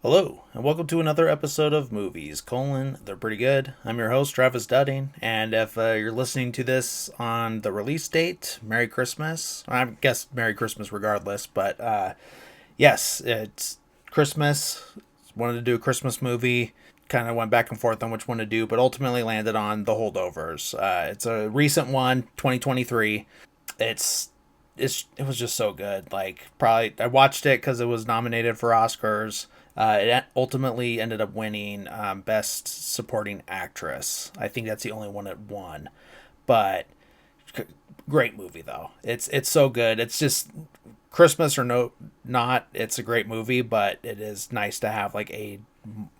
Hello, and welcome to another episode of Movies, they're pretty good. I'm your host, Travis Dudding, and if you're listening to this on the release date, Merry Christmas. I guess Merry Christmas regardless, but yes, it's Christmas. Wanted to do a Christmas movie, kind of went back and forth on which one to do, but ultimately landed on The Holdovers. It's a recent one, 2023. It was just so good. Like, probably I watched it because it was nominated for Oscars. It ultimately ended up winning Best Supporting Actress. I think that's the only one it won. But great movie though. It's so good. It's just Christmas or no not. It's a great movie, but it is nice to have like a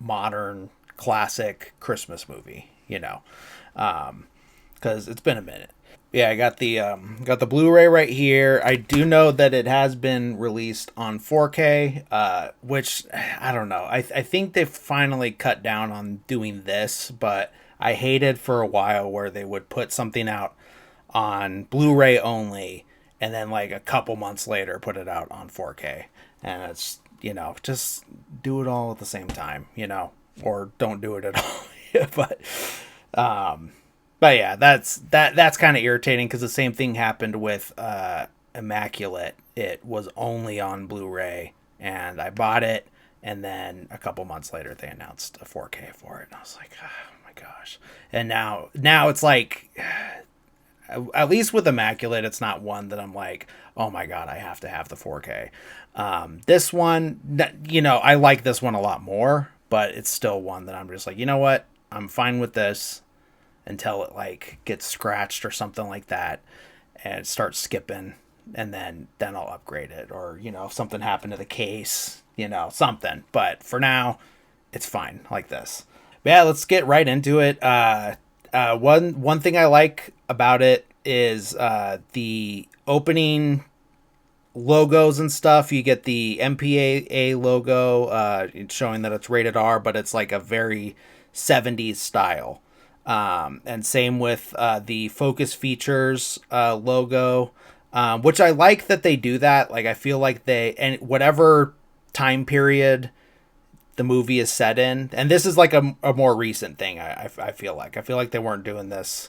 modern classic Christmas movie. Because it's been a minute. Yeah, I got the Blu-ray right here. I do know that it has been released on 4K, which I don't know. I think they've finally cut down on doing this, but I hated for a while where they would put something out on Blu-ray only, and then like a couple months later put it out on 4K, and it's just do it all at the same time, or don't do it at all. but um but yeah, that's kind of irritating because the same thing happened with Immaculate. It was only on Blu-ray, and I bought it, and then a couple months later they announced a 4K for it, and I was like, oh my gosh! And now it's like, at least with Immaculate, it's not one that I'm like, oh my god, I have to have the 4K. This one, I like this one a lot more, but it's still one that I'm just like, you know what? I'm fine with this until it like gets scratched or something like that and it starts skipping, and then I'll upgrade it, or if something happened to the case, something. But for now, it's fine like this. But yeah, let's get right into it. One thing I like about it is the opening logos and stuff. You get the MPAA logo, showing that it's rated R, but it's like a very 70s style. And same with the Focus Features logo, which I like that they do that. Like, I feel like and whatever time period the movie is set in, and this is like a more recent thing. I feel like they weren't doing this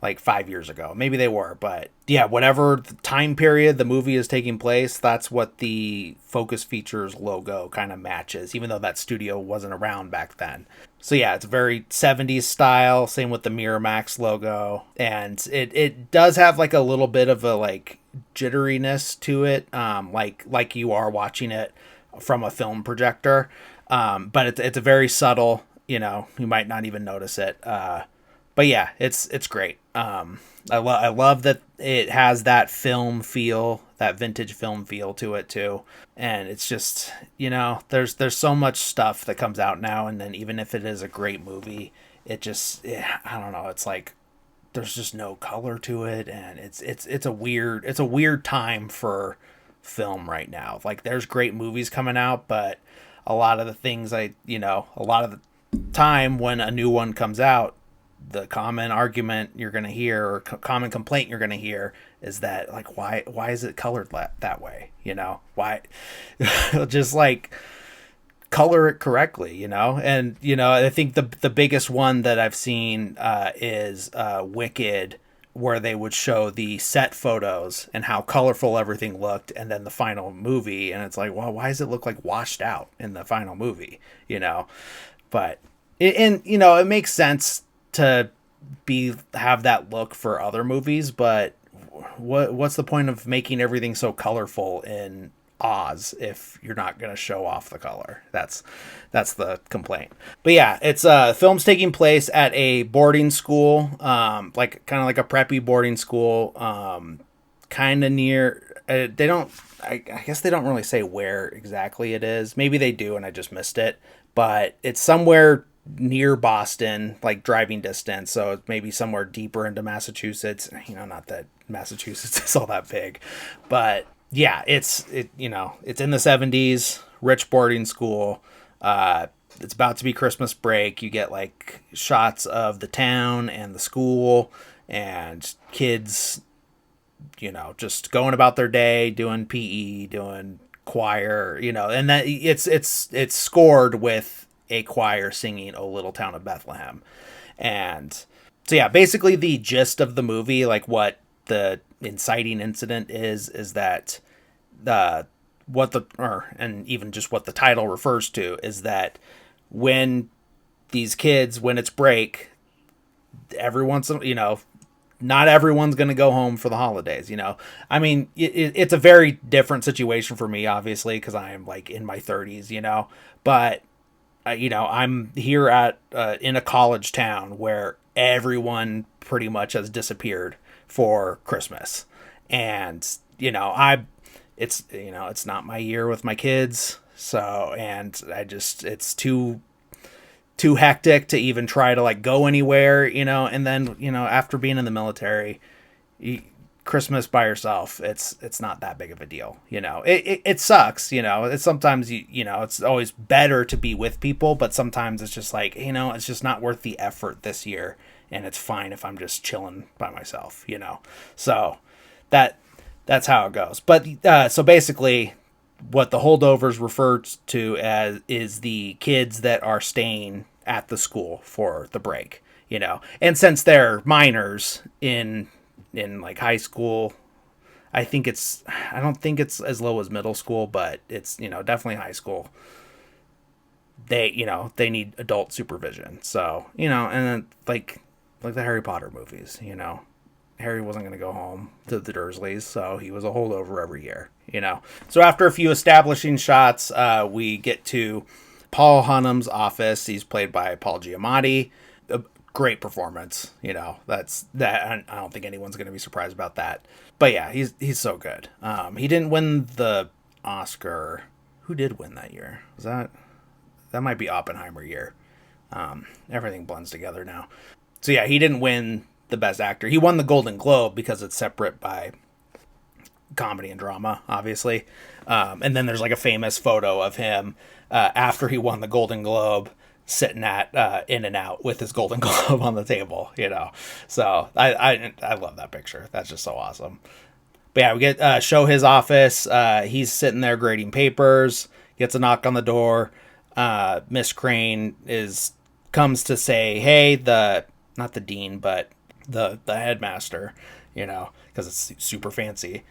like 5 years ago. Maybe they were, but yeah, whatever the time period the movie is taking place, that's what the Focus Features logo kind of matches, even though that studio wasn't around back then. So yeah, it's very 70s style. Same with the Miramax logo, and it does have like a little bit of a like jitteriness to it, like you are watching it from a film projector. But it's a very subtle. You might not even notice it. But yeah, it's great. I love that it has that film feel, that vintage film feel to it too. And it's just, there's so much stuff that comes out now, and then even if it is a great movie, it just, I don't know, it's like there's just no color to it, and it's a weird time for film right now. Like, there's great movies coming out, but a lot of the things a lot of the time when a new one comes out, the common argument you're going to hear, or common complaint you're going to hear, is that like, why is it colored that way? Why just like color it correctly, and I think the biggest one that I've seen is Wicked, where they would show the set photos and how colorful everything looked, and then the final movie, and it's like, well, why does it look like washed out in the final movie? But it makes sense to have that look for other movies, but what's the point of making everything so colorful in Oz if you're not going to show off the color? That's the complaint. But yeah, it's film's taking place at a boarding school, like kind of like a preppy boarding school, kind of near. They don't. I guess they don't really say where exactly it is. Maybe they do, and I just missed it. But it's somewhere near Boston, like driving distance, so it's maybe somewhere deeper into Massachusetts. Not that Massachusetts is all that big, but yeah, it's in the 70s, rich boarding school. It's about to be Christmas break. You get like shots of the town and the school and kids, just going about their day, doing PE, doing choir, and that it's scored with a choir singing "O Little Town of Bethlehem." And so yeah, basically the gist of the movie, like what the inciting incident is that the and even just what the title refers to is that when these kids, when it's break, everyone's, not everyone's going to go home for the holidays. I mean, it's a very different situation for me, obviously, because I am like in my 30s, but I'm here at in a college town where everyone pretty much has disappeared for Christmas. And it's not my year with my kids, so, and it's too hectic to even try to like go anywhere, and then after being in the military, Christmas by yourself, it's not that big of a deal. It sucks. It's sometimes it's always better to be with people, but sometimes it's just like, it's just not worth the effort this year, and it's fine if I'm just chilling by myself. So that's how it goes. But so basically, what the holdovers referred to as is the kids that are staying at the school for the break. And since they're minors in like high school, I don't think it's as low as middle school, but it's definitely high school. They need adult supervision. So and then like the Harry Potter movies, Harry wasn't going to go home to the Dursleys, so he was a holdover every year, So after a few establishing shots, we get to Paul Hunnam's office. He's played by Paul Giamatti. A great performance, That's that. I don't think anyone's going to be surprised about that. But yeah, he's so good. He didn't win the Oscar. Who did win that year? Was that might be Oppenheimer year? Everything blends together now. So yeah, he didn't win the best actor. He won the Golden Globe because it's separate by comedy and drama, obviously. And then there's like a famous photo of him after he won the Golden Globe sitting at In-N-Out with his Golden Globe on the table, So I love that picture. That's just so awesome. But yeah, we get show his office. He's sitting there grading papers. Gets a knock on the door. Miss Crane comes to say, hey, not the dean, but the headmaster, because it's super fancy.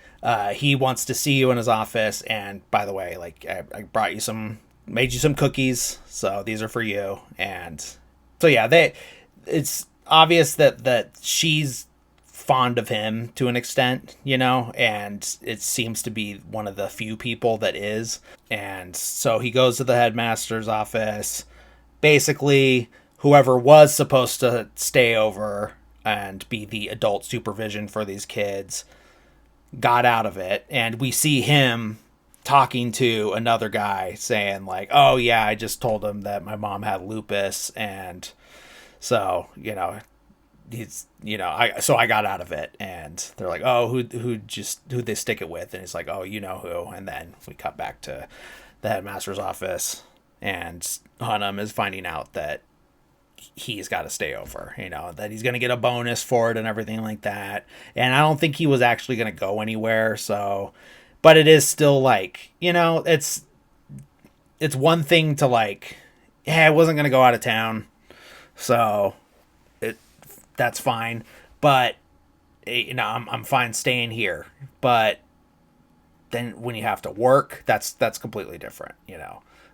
He wants to see you in his office. And by the way, like I brought you made you some cookies. So these are for you. And so yeah, it's obvious that she's fond of him to an extent, and it seems to be one of the few people that is. And so he goes to the headmaster's office. Basically, whoever was supposed to stay over and be the adult supervision for these kids got out of it, and we see him talking to another guy saying like, oh yeah, I just told him that my mom had lupus, and so he's I got out of it. And they're like, oh, who they stick it with? And he's like, oh, who. And then we cut back to the headmaster's office, and Hunnam is finding out that he's got to stay over, that he's going to get a bonus for it and everything like that. And I don't think he was actually going to go anywhere. So, but it is still like, it's one thing to like, hey, I wasn't going to go out of town, so that's fine. But I'm fine staying here. But then when you have to work, that's completely different,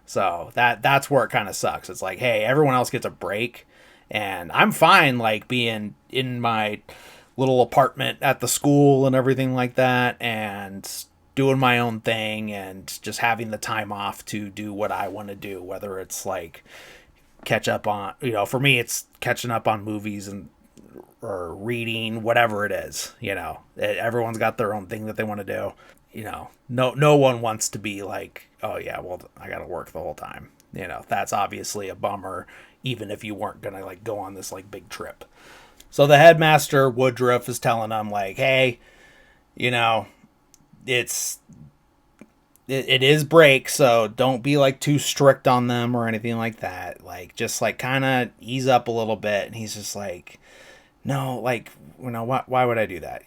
So that's where it kind of sucks. It's like, hey, everyone else gets a break, and I'm fine like being in my little apartment at the school and everything like that, and doing my own thing and just having the time off to do what I want to do, whether it's like catch up on, for me it's catching up on movies or reading, whatever it is. Everyone's got their own thing that they want to do. No one wants to be like, oh yeah, well, I got to work the whole time. That's obviously a bummer, even if you weren't going to like go on this like big trip. So the headmaster Woodruff is telling them like, hey, it is break, so don't be like too strict on them or anything like that. Like, just like kind of ease up a little bit. And he's just like, no, like, why would I do that?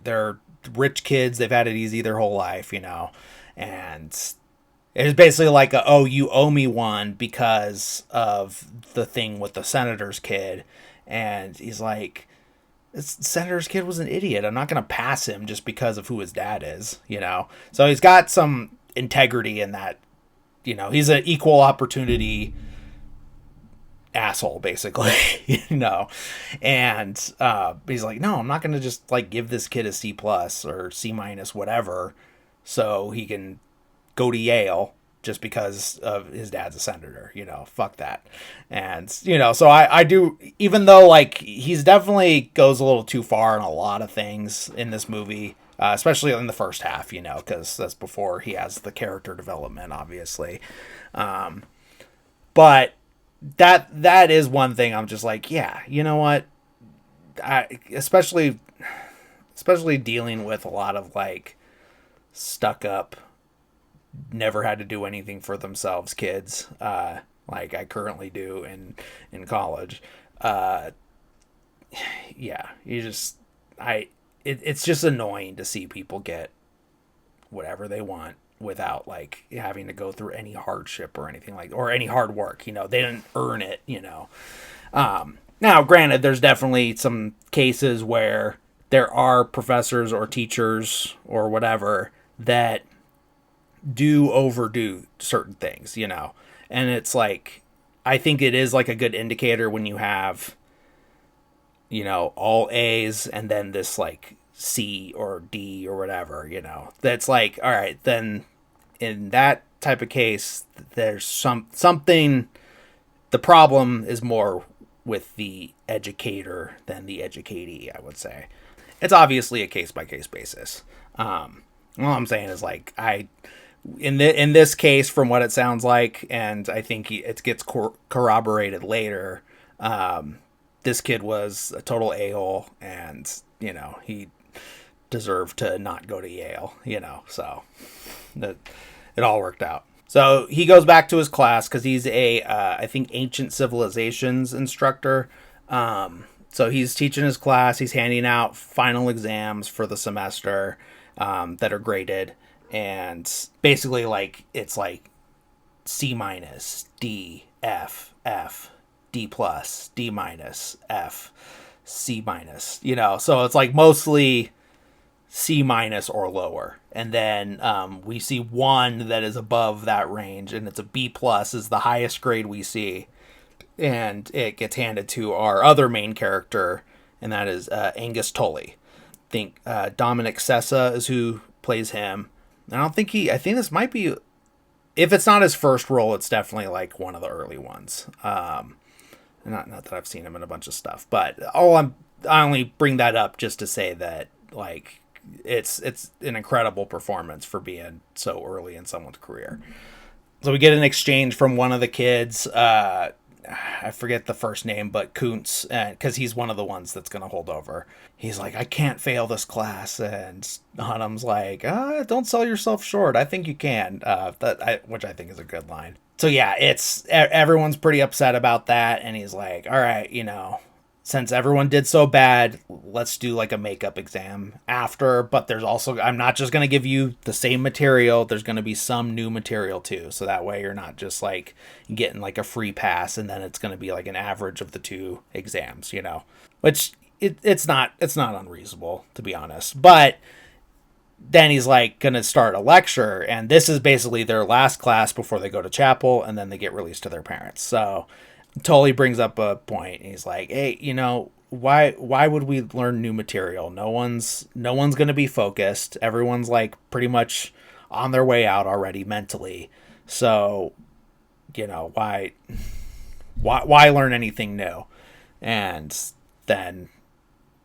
They're rich kids, they've had it easy their whole life, and it's basically like oh, you owe me one because of the thing with the senator's kid. And he's like, this senator's kid was an idiot. I'm not going to pass him just because of who his dad is, So he's got some integrity in that, he's an equal opportunity asshole, basically, And he's like, no, I'm not going to just like give this kid a C+ or C-, whatever, so he can go to Yale just because of his dad's a senator, fuck that. And, so I do, even though like he's definitely goes a little too far in a lot of things in this movie, especially in the first half, because that's before he has the character development, obviously. But that is one thing I'm just like, yeah, you know what? Especially dealing with a lot of like stuck up, never had to do anything for themselves kids, like I currently do in college. Yeah, it's just annoying to see people get whatever they want without like having to go through any hardship or anything or any hard work. They didn't earn it. Now, granted, there's definitely some cases where there are professors or teachers or whatever that do overdo certain things, and it's like, I think it is like a good indicator when you have, all A's and then this like C or D or whatever, that's like, all right, then in that type of case, there's something, the problem is more with the educator than the educatee, I would say. It's obviously a case-by-case basis. All I'm saying is like, in this case, from what it sounds like, and I think it gets corroborated later, this kid was a total a-hole, and he deserved to not go to Yale. So it all worked out. So he goes back to his class because he's a I think ancient civilizations instructor. So he's teaching his class. He's handing out final exams for the semester that are graded. And basically, like, it's like C-, D, F, D+, D-, F, C-. So it's like mostly C- or lower. And then we see one that is above that range, and it's a B+ is the highest grade we see. And it gets handed to our other main character, and that is Angus Tully. I think Dominic Sessa is who plays him. I think this might be, if it's not his first role, it's definitely like one of the early ones. Not that I've seen him in a bunch of stuff, but I only bring that up just to say that like it's an incredible performance for being so early in someone's career. So we get an exchange from one of the kids. I forget the first name, but Kuntz, because he's one of the ones that's going to hold over. He's like, I can't fail this class. And Hunnam's like, don't sell yourself short. I think you can, which I think is a good line. So yeah, everyone's pretty upset about that. And he's like, all right, since everyone did so bad, let's do like a makeup exam after. But there's also, I'm not just going to give you the same material. There's going to be some new material too. So that way you're not just like getting like a free pass and then it's going to be like an average of the two exams, which it's not unreasonable, to be honest. But then he's like going to start a lecture, and this is basically their last class before they go to chapel, and then they get released to their parents. So Tully brings up a point, and he's like, hey, why would we learn new material? No one's going to be focused. Everyone's like pretty much on their way out already mentally. So, why learn anything new? And then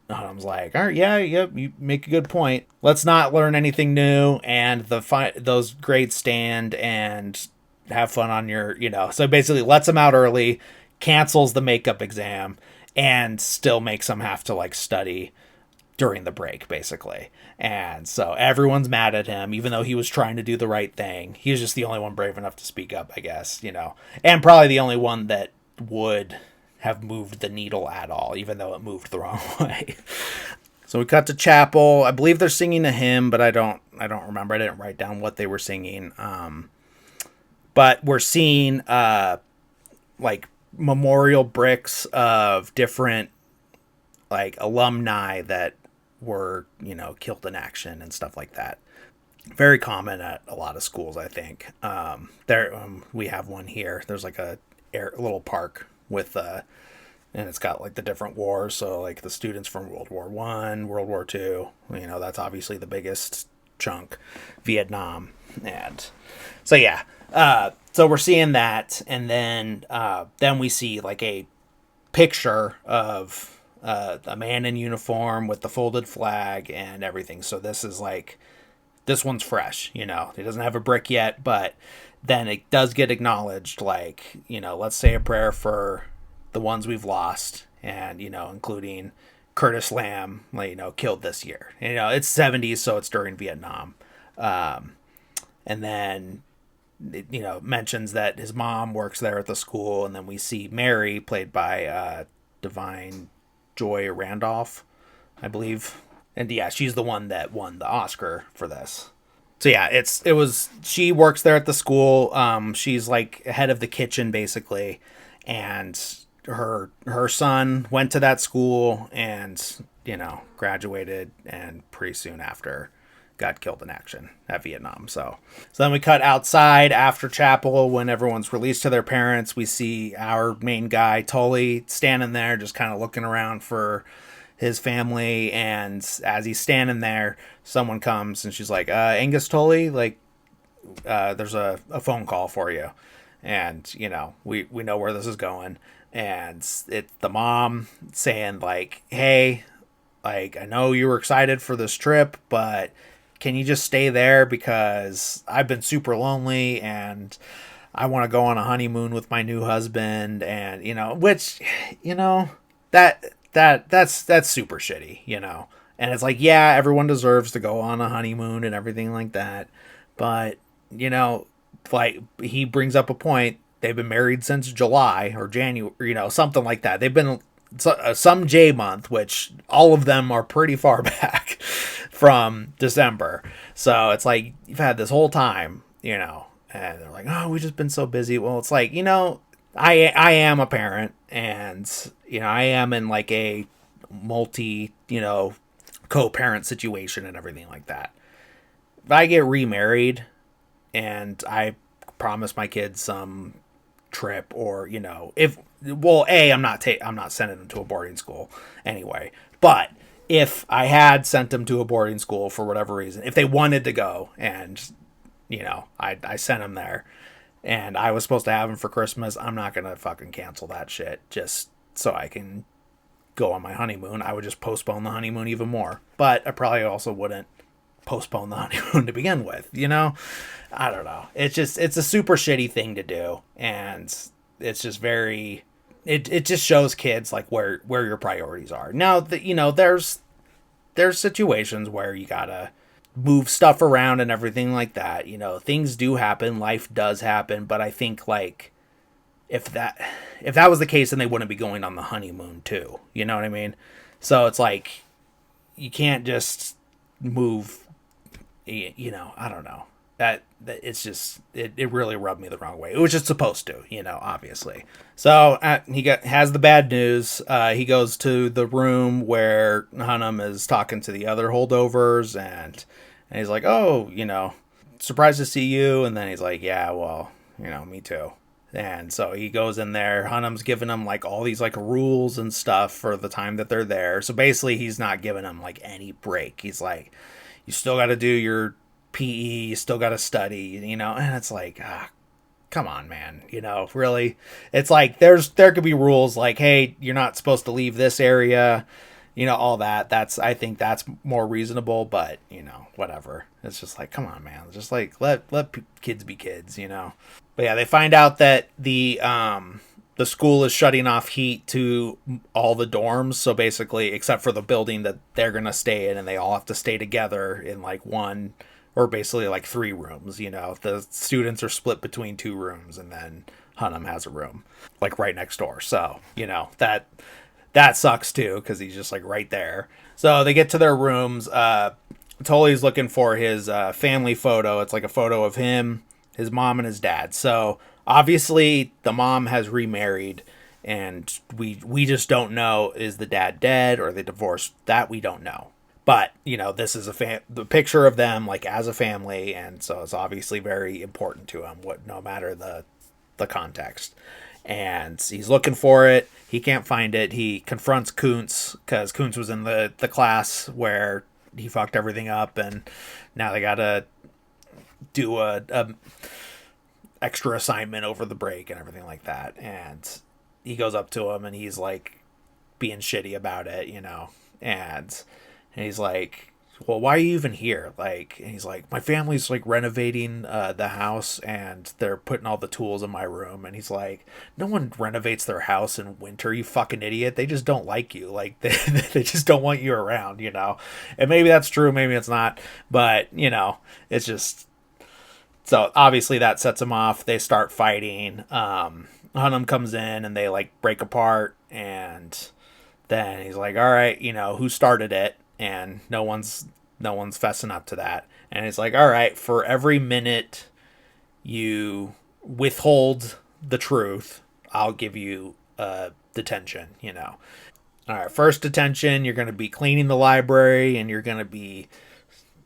I was like, all right, yeah, you make a good point. Let's not learn anything new, and those grades stand, and have fun on your, So basically lets them out early, cancels the makeup exam, and still makes them have to like study during the break, basically. And so everyone's mad at him, even though he was trying to do the right thing. He was just the only one brave enough to speak up, I guess, and probably the only one that would have moved the needle at all, even though it moved the wrong way. So we cut to chapel. I believe they're singing a hymn, but I don't remember. I didn't write down what they were singing. But we're seeing like memorial bricks of different like alumni that were, killed in action and stuff like that. Very common at a lot of schools, I think. We have one here. There's like a little park with and it's got like the different wars. So like the students from World War I, World War II. That's obviously the biggest chunk. Vietnam, and so yeah. So we're seeing that, and then we see like a picture of a man in uniform with the folded flag and everything. So this one's fresh. He doesn't have a brick yet, but then it does get acknowledged. Like, let's say a prayer for the ones we've lost, and including Curtis Lamb, killed this year. It's 70s, so it's during Vietnam. And then mentions that his mom works there at the school, and then we see Mary, played by Divine Joy Randolph, I believe. And yeah, she's the one that won the Oscar for this. So yeah, she works there at the school. She's like head of the kitchen basically, and her son went to that school and graduated, and pretty soon after got killed in action at Vietnam. So then we cut outside after chapel when everyone's released to their parents. We see our main guy Tully standing there just kind of looking around for his family, and as he's standing there, someone comes and she's like, Angus Tully, like there's a phone call for you. And we know where this is going, and it's the mom saying like, hey, like, I know you were excited for this trip, but can you just stay there, because I've been super lonely and I want to go on a honeymoon with my new husband. And which that's super shitty. And it's like, yeah, everyone deserves to go on a honeymoon and everything like that, but like, he brings up a point. They've been married since July or January, something like that. They've been some J month, which all of them are pretty far back from December. So it's like, you've had this whole time, and they're like, oh, we've just been so busy. Well, it's like, I am a parent, and I am in like a multi co-parent situation and everything like that. If I get remarried and I promise my kids some trip, or I'm not sending them to a boarding school anyway, but if I had sent them to a boarding school for whatever reason, if they wanted to go, and I sent them there, and I was supposed to have them for Christmas, I'm not gonna fucking cancel that shit just so I can go on my honeymoon. I would just postpone the honeymoon even more, but I probably also wouldn't postpone the honeymoon to begin with. I don't know. It's a super shitty thing to do, and it's just very. It just shows kids like where your priorities are. Now that there's situations where you gotta move stuff around and everything like that. Things do happen. Life does happen, but I think like if that was the case, then they wouldn't be going on the honeymoon too. You know what I mean? So it's like you can't just move. I don't know. That it's just it really rubbed me the wrong way. It was just supposed to, obviously. So he has the bad news. He goes to the room where Hunnam is talking to the other holdovers, and he's like, oh, surprised to see you. And then he's like, yeah, well, me too. And so he goes in there. Hunnam's giving him like all these like rules and stuff for the time that they're there. So basically, he's not giving him like any break. He's like, you still got to do your PE, you still got to study, and it's like, come on, man, really. It's like there could be rules like, hey, you're not supposed to leave this area, all that. I think that's more reasonable, but whatever. It's just like, come on, man, just like let kids be kids, But yeah, they find out that the school is shutting off heat to all the dorms. So basically, except for the building that they're going to stay in, and they all have to stay together in like one, or basically like 3 rooms. The students are split between 2 rooms, and then Hunnam has a room like right next door. So, that that sucks too, because he's just like right there. So they get to their rooms. Tully's looking for his family photo. It's like a photo of him, his mom, and his dad. So obviously the mom has remarried, and we just don't know, is the dad dead or they divorced. That we don't know. But this is the picture of them like as a family, and so it's obviously very important to him. No matter the context, and he's looking for it. He can't find it. He confronts Kuntz because Kuntz was in the class where he fucked everything up, and now they gotta do a extra assignment over the break and everything like that. And he goes up to him and he's like being shitty about it, and he's like, well, why are you even here? Like, and he's like, my family's like renovating the house and they're putting all the tools in my room. And he's like, no one renovates their house in winter, you fucking idiot. They just don't like you. Like, they just don't want you around, And maybe that's true, maybe it's not. But, it's just... So obviously that sets him off. They start fighting. Hunnam comes in and they like break apart. And then he's like, all right, who started it? And no one's fessing up to that. And it's like, all right, for every minute you withhold the truth, I'll give you detention. All right, first detention, you're going to be cleaning the library, and you're going to be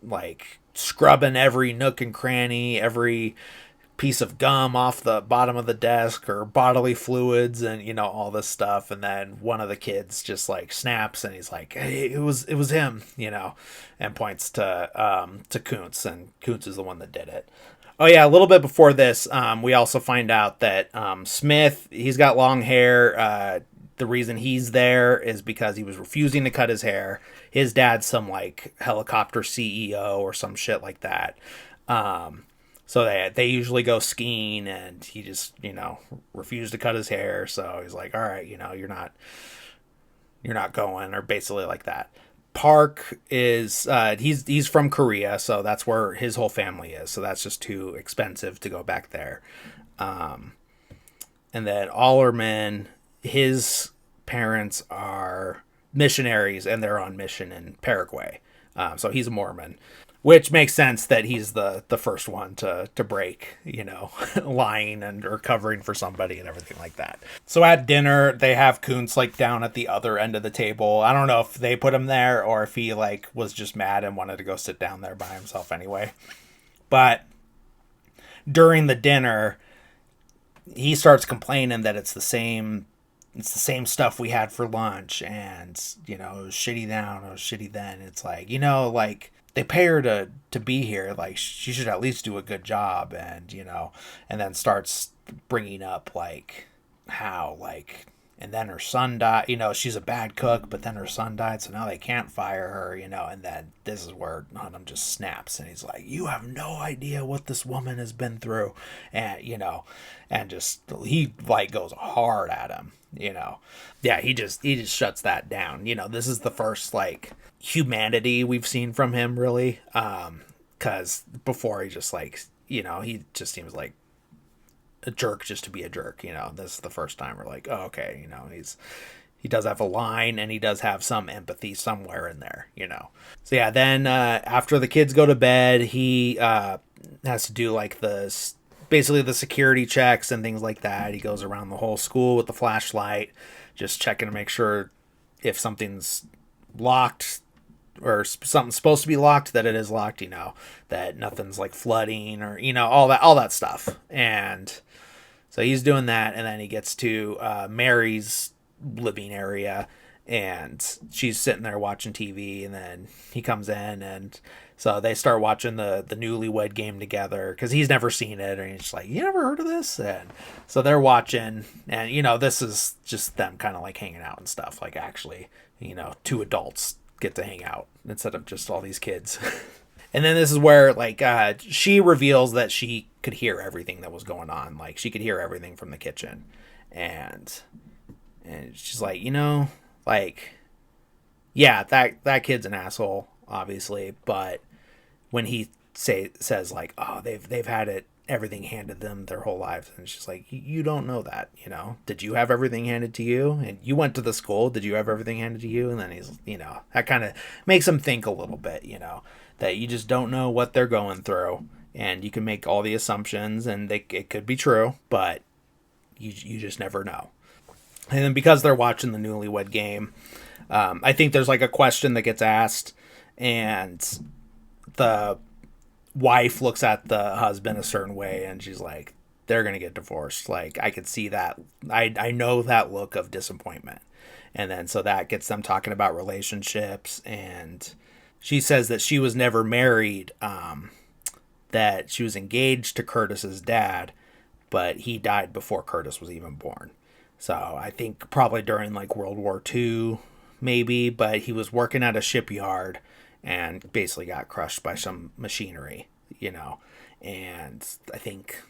like scrubbing every nook and cranny, every piece of gum off the bottom of the desk, or bodily fluids, and all this stuff. And then one of the kids just like snaps, and he's like, hey, it was him, and points to Kuntz, and Kuntz is the one that did it. Oh yeah, a little bit before this, we also find out that Smith, he's got long hair. The reason he's there is because he was refusing to cut his hair. His dad's some like helicopter CEO or some shit like that. So they usually go skiing, and he just, refused to cut his hair. So he's like, all right, you're not going, or basically like that. Park is, he's from Korea, so that's where his whole family is. So that's just too expensive to go back there. And then Allerman, his parents are missionaries, and they're on mission in Paraguay. So he's a Mormon. Which makes sense that he's the first one to break, lying or covering for somebody and everything like that. So at dinner, they have Kuntz like down at the other end of the table. I don't know if they put him there or if he like was just mad and wanted to go sit down there by himself anyway. But during the dinner, he starts complaining that it's the same stuff we had for lunch, and it was shitty now, it was shitty then. It's like, like, they pay her to be here, like she should at least do a good job. And and then starts bringing up like how like, and then her son died, she's a bad cook, but then her son died, so now they can't fire her, and then this is where Hunnam just snaps, and he's like, you have no idea what this woman has been through. And and just, he like goes hard at him. Yeah, he just shuts that down. This is the first like humanity we've seen from him, really. Because before he just like, he just seems like a jerk just to be a jerk. This is the first time we're like, oh, okay, he does have a line, and he does have some empathy somewhere in there. So yeah, then after the kids go to bed, he has to do like basically the security checks and things like that. He goes around the whole school with the flashlight, just checking to make sure if something's locked or something's supposed to be locked, that it is locked, that nothing's like flooding or, all that stuff. And so he's doing that. And then he gets to Mary's living area, and she's sitting there watching TV, and then he comes in, and so they start watching the Newlywed Game together, because he's never seen it, and he's like, you never heard of this? And so they're watching, and this is just them kind of like hanging out and stuff, like actually, two adults get to hang out instead of just all these kids. And then this is where like she reveals that she could hear everything that was going on, like she could hear everything from the kitchen, and she's like, like, yeah, that kid's an asshole, obviously, but when he says like, oh, they've had it everything handed them their whole lives. And she's like, you don't know that, did you have everything handed to you? And you went to the school, did you have everything handed to you? And then he's, that kind of makes him think a little bit, that you just don't know what they're going through, and you can make all the assumptions, and it could be true, but you just never know. And then because they're watching the Newlywed Game, I think there's like a question that gets asked, and the wife looks at the husband a certain way, and she's like, they're gonna get divorced. Like, I could see that. I know that look of disappointment. And then so that gets them talking about relationships, and she says that she was never married, that she was engaged to Curtis's dad, but he died before Curtis was even born. So I think probably during like World War II, maybe, but he was working at a shipyard and basically got crushed by some machinery, and I think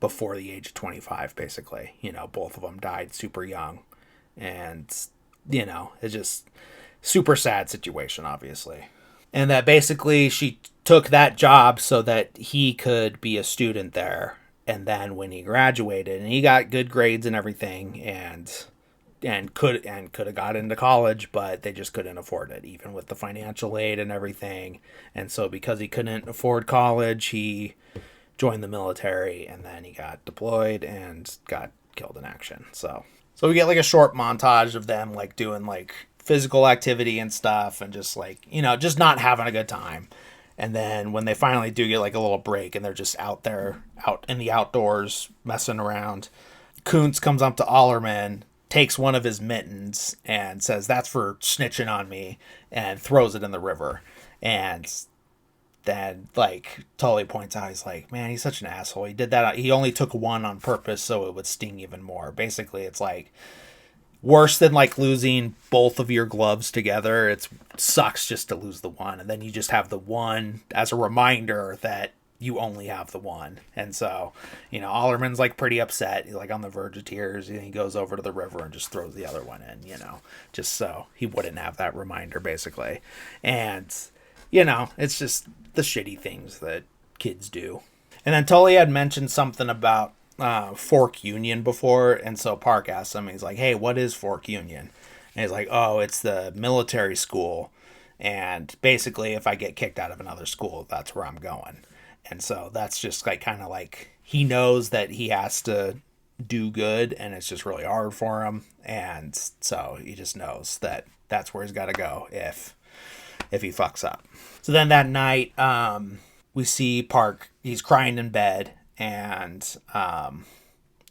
before the age of 25, basically, both of them died super young, and, it's just super sad situation, obviously. And that basically she took that job so that he could be a student there. And then when he graduated, and he got good grades and everything, and could have got into college, but they just couldn't afford it, even with the financial aid and everything. And so because he couldn't afford college, he joined the military, and then he got deployed and got killed in action. So we get like a short montage of them like doing like physical activity and stuff, and just like, just not having a good time. And then when they finally do get like a little break, and they're just out in the outdoors messing around, Kuntz comes up to Allerman, takes one of his mittens, and says, "That's for snitching on me," and throws it in the river. And then like Tully points out, he's like, man, he's such an asshole. He did that. He only took one on purpose so it would sting even more. Basically, it's like worse than like losing both of your gloves together. It sucks just to lose the one, and then you just have the one as a reminder that you only have the one. And so, Allerman's like pretty upset. He's like on the verge of tears, and he goes over to the river and just throws the other one in, just so he wouldn't have that reminder, basically. And, it's just the shitty things that kids do. And then Tully had mentioned something about Fork Union before, and so Park asks him, he's like, hey, what is Fork Union? And he's like, oh, it's the military school, and basically if I get kicked out of another school, that's where I'm going. And so that's just like kind of like he knows that he has to do good, and it's just really hard for him, and so he just knows that that's where he's got to go if he fucks up. So then that night, we see Park, he's crying in bed, and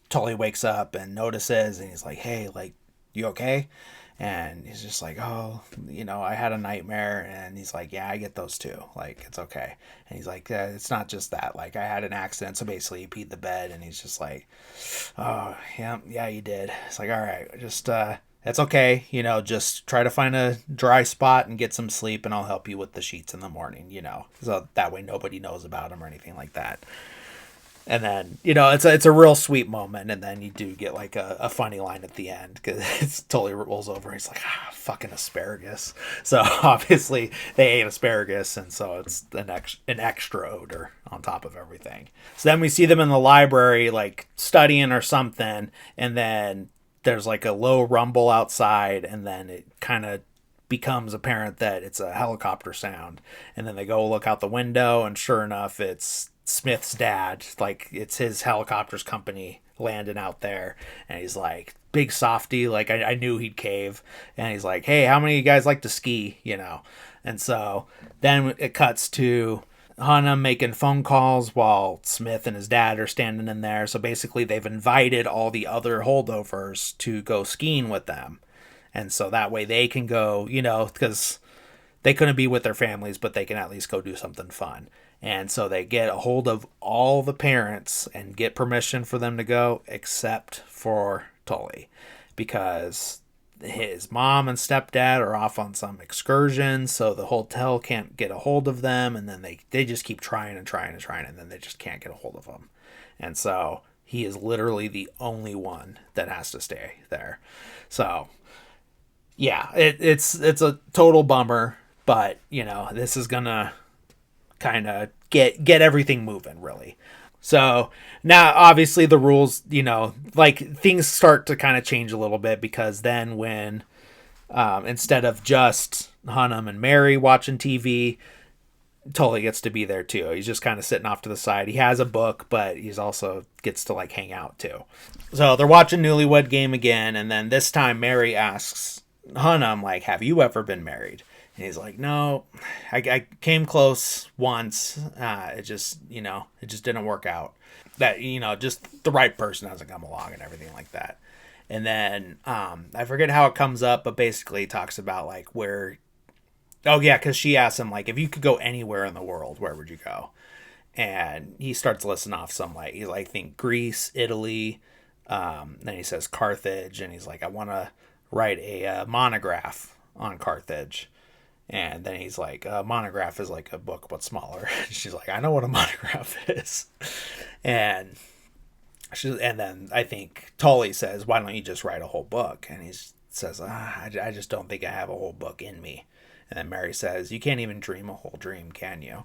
Tully wakes up and notices, and he's like, hey, like, you okay? And he's just like, oh, I had a nightmare. And he's like, yeah, I get those too. Like, it's okay. And he's like, it's not just that. Like, I had an accident. So basically he peed the bed. And he's just like, oh, yeah, you did. It's like, all right, just, that's okay. Just try to find a dry spot and get some sleep, and I'll help you with the sheets in the morning, so that way nobody knows about him or anything like that. And then, it's a real sweet moment. And then you do get like a funny line at the end, because it's totally rolls over. And he's like, fucking asparagus. So obviously they ate asparagus. And so it's an extra odor on top of everything. So then we see them in the library, like studying or something. And then there's like a low rumble outside. And then it kind of becomes apparent that it's a helicopter sound. And then they go look out the window, and sure enough, it's Smith's dad. Like, it's his helicopter's company landing out there, and he's like, big softy, like I knew he'd cave. And he's like, hey, how many of you guys like to ski? And so then it cuts to Hannah making phone calls while Smith and his dad are standing in there. So basically they've invited all the other holdovers to go skiing with them, and so that way they can go, because they couldn't be with their families, but they can at least go do something fun. And so they get a hold of all the parents and get permission for them to go, except for Tully, because his mom and stepdad are off on some excursion, so the hotel can't get a hold of them, and then they just keep trying, and then they just can't get a hold of them. And so he is literally the only one that has to stay there. So yeah, it's a total bummer, but this is gonna kind of get everything moving, really. So now, obviously, the rules, like things start to kind of change a little bit, because then when instead of just Hunnam and Mary watching TV, Tully gets to be there too. He's just kind of sitting off to the side. He has a book, but he's also gets to like hang out too. So they're watching Newlywed Game again, and then this time Mary asks Hunnam, like, "Have you ever been married?" And he's like, "No, I came close once. It just didn't work out. That just the right person hasn't come along and everything like that." And then I forget how it comes up, but basically he talks about like where. Oh yeah, because she asks him like, if you could go anywhere in the world, where would you go? And he starts listing off some like he's like think Greece, Italy. Then he says Carthage, and he's like, I want to write a monograph on Carthage. And then he's like, a monograph is like a book but smaller. She's like, I know what a monograph is. And then I think Tully says, why don't you just write a whole book? And he says, I just don't think I have a whole book in me. And then Mary says, you can't even dream a whole dream, can you?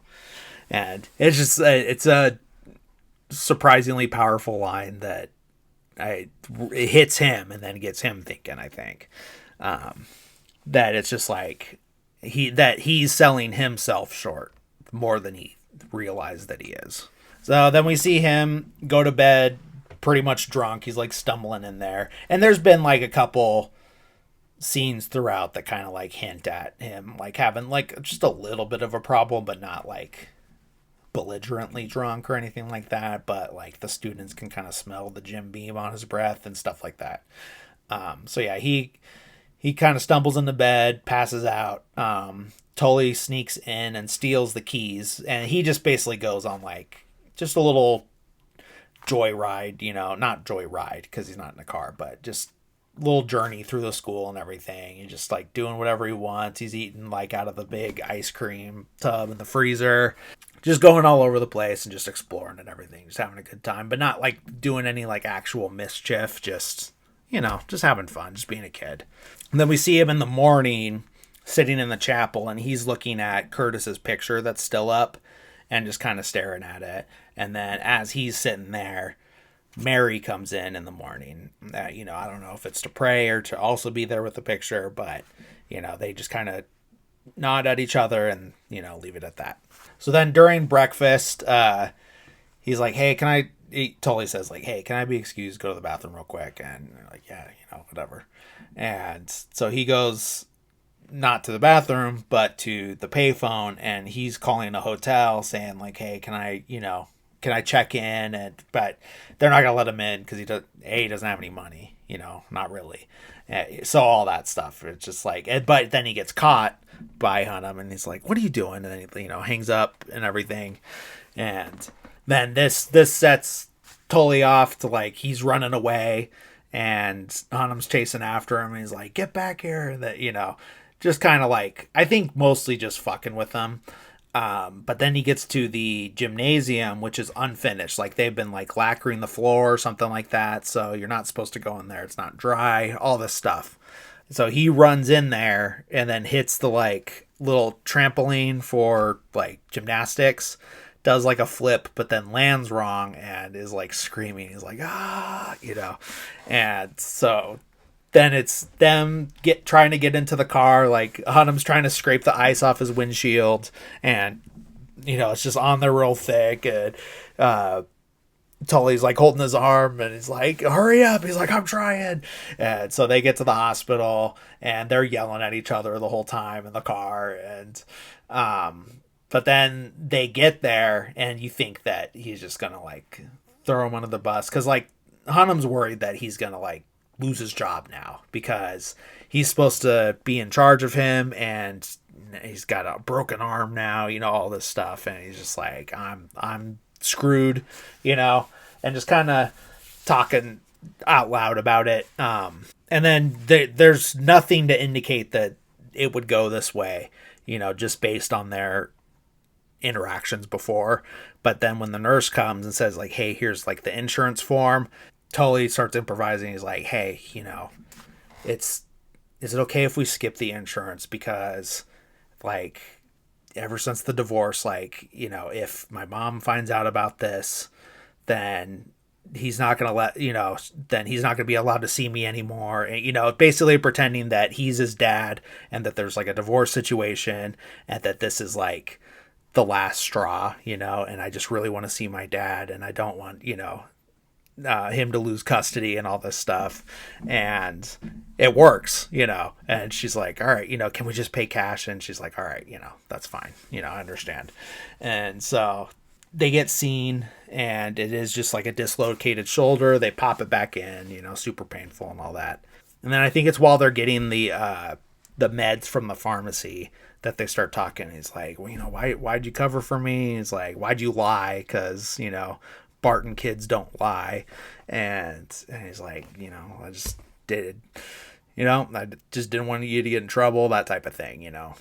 And it's just, it's a surprisingly powerful line that it hits him and then gets him thinking, I think. That it's just like, he's selling himself short more than he realized that he is. So then we see him go to bed pretty much drunk. He's like stumbling in there. And there's been like a couple scenes throughout that kind of like hint at him like having like just a little bit of a problem, but not like belligerently drunk or anything like that. But like the students can kind of smell the Jim Beam on his breath and stuff like that. So yeah, he kind of stumbles into bed, passes out. Tully sneaks in and steals the keys, and he just basically goes on like just a little joyride, not joyride because he's not in a car, but just little journey through the school and everything. He's just like doing whatever he wants. He's eating like out of the big ice cream tub in the freezer, just going all over the place and just exploring and everything, just having a good time, but not like doing any like actual mischief, just just having fun, just being a kid. And then we see him in the morning sitting in the chapel, and he's looking at Curtis's picture that's still up and just kind of staring at it. And then as he's sitting there, Mary comes in the morning. I don't know if it's to pray or to also be there with the picture, but, they just kind of nod at each other and, leave it at that. So then during breakfast, he's like, hey, he totally says like, hey, can I be excused? Go to the bathroom real quick. And they're like, yeah, whatever. And so he goes not to the bathroom, but to the payphone, and he's calling a hotel saying like, hey, can I check in? But they're not gonna let him in because he doesn't have any money, not really. So all that stuff, it's just like, but then he gets caught by Hunnam, and he's like, "What are you doing?" And then he, hangs up and everything, and then this sets Tully off to like he's running away, and Hunnam's chasing after him, and he's like, "Get back here!" That just kind of like I think mostly just fucking with him. But then he gets to the gymnasium, which is unfinished. Like they've been like lacquering the floor or something like that. So you're not supposed to go in there. It's not dry, all this stuff. So he runs in there and then hits the like little trampoline for like gymnastics, does like a flip, but then lands wrong and is like screaming. He's like, and so then it's them trying to get into the car. Like Hunnam's trying to scrape the ice off his windshield, and it's just on there real thick. And Tully's like holding his arm, and he's like, "Hurry up!" He's like, "I'm trying." And so they get to the hospital, and they're yelling at each other the whole time in the car. And but then they get there, and you think that he's just gonna like throw him under the bus, because like Hunnam's worried that he's gonna like lose his job now because he's supposed to be in charge of him, and he's got a broken arm now, all this stuff, and he's just like, I'm screwed, and just kind of talking out loud about it. And then there's nothing to indicate that it would go this way, just based on their interactions before. But then when the nurse comes and says like, hey, here's like the insurance form, Tully starts improvising. He's like, hey, is it okay if we skip the insurance? Because like ever since the divorce, like, if my mom finds out about this, then he's not going to then he's not going to be allowed to see me anymore. And, basically pretending that he's his dad and that there's like a divorce situation and that this is like the last straw, and I just really want to see my dad and I don't want, him to lose custody and all this stuff. And it works, and she's like, all right, can we just pay cash? And she's like, all right, that's fine. I understand. And so they get seen and it is just like a dislocated shoulder. They pop it back in, super painful and all that. And then I think it's while they're getting the meds from the pharmacy that they start talking. He's like, well, why'd you cover for me? He's like, why'd you lie? Cause, Barton kids don't lie. And he's like, I just did, I just didn't want you to get in trouble, that type of thing, And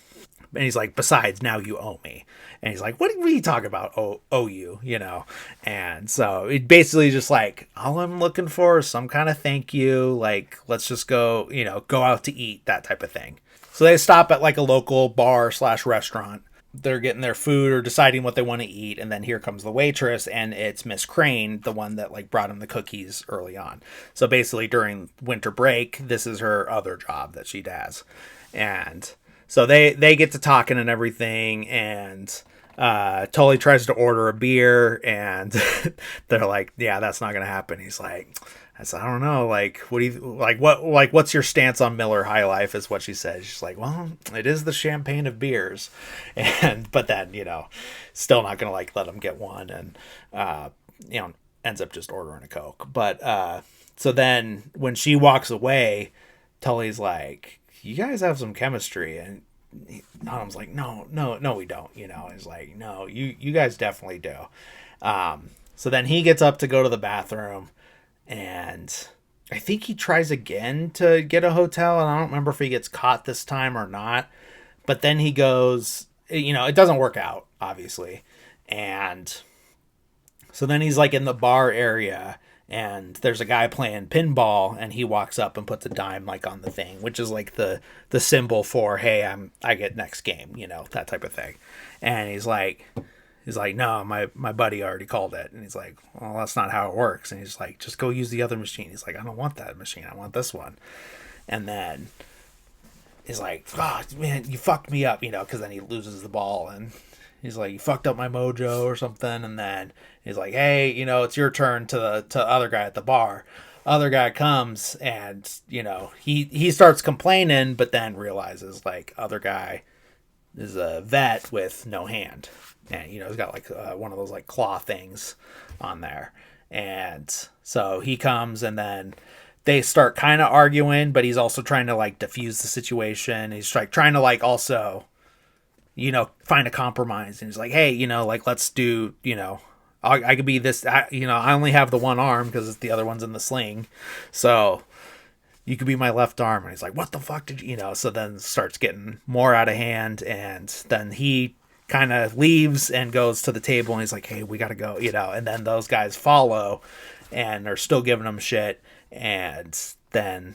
he's like, besides, now you owe me. And he's like, what are you talking about? Owe you, And so it basically just like, all I'm looking for is some kind of thank you. Like, let's just go, go out to eat, that type of thing. So they stop at like a local bar / restaurant. They're getting their food or deciding what they want to eat. And then here comes the waitress, and it's Miss Crane, the one that like brought him the cookies early on. So basically during winter break, this is her other job that she does. And so they get to talking and everything, and Tully tries to order a beer, and they're like, yeah, that's not going to happen. He's like, I don't know, like, what do you, what's your stance on Miller High Life is what she says. She's like, well, it is the champagne of beers. But then, still not going to like let him get one, and, ends up just ordering a Coke. But, so then when she walks away, Tully's like, you guys have some chemistry. And Autumn's like, no, we don't, He's like, no, you guys definitely do. So then he gets up to go to the bathroom, and I think he tries again to get a hotel, and I don't remember if he gets caught this time or not. But then he goes, it doesn't work out, obviously. And so then he's like in the bar area, and there's a guy playing pinball, and he walks up and puts a dime like on the thing, which is like the symbol for, hey, I get next game, that type of thing. And he's like, no, my buddy already called it. And he's like, well, that's not how it works. And he's like, just go use the other machine. He's like, I don't want that machine. I want this one. And then he's like, oh, man, you fucked me up, because then he loses the ball. And he's like, you fucked up my mojo or something. And then he's like, hey, it's your turn to the other guy at the bar. Other guy comes, and, he starts complaining, but then realizes, like, other guy is a vet with no hand. And, he's got like one of those like claw things on there. And so he comes, and then they start kind of arguing, but he's also trying to like diffuse the situation. He's like trying to like also, find a compromise. And he's like, hey, like, let's do, I could be this, I only have the one arm because the other one's in the sling. So you could be my left arm. And he's like, what the fuck did you, so then starts getting more out of hand. And then he kind of leaves and goes to the table, and he's like, hey, we gotta go, and then those guys follow and are still giving him shit. And then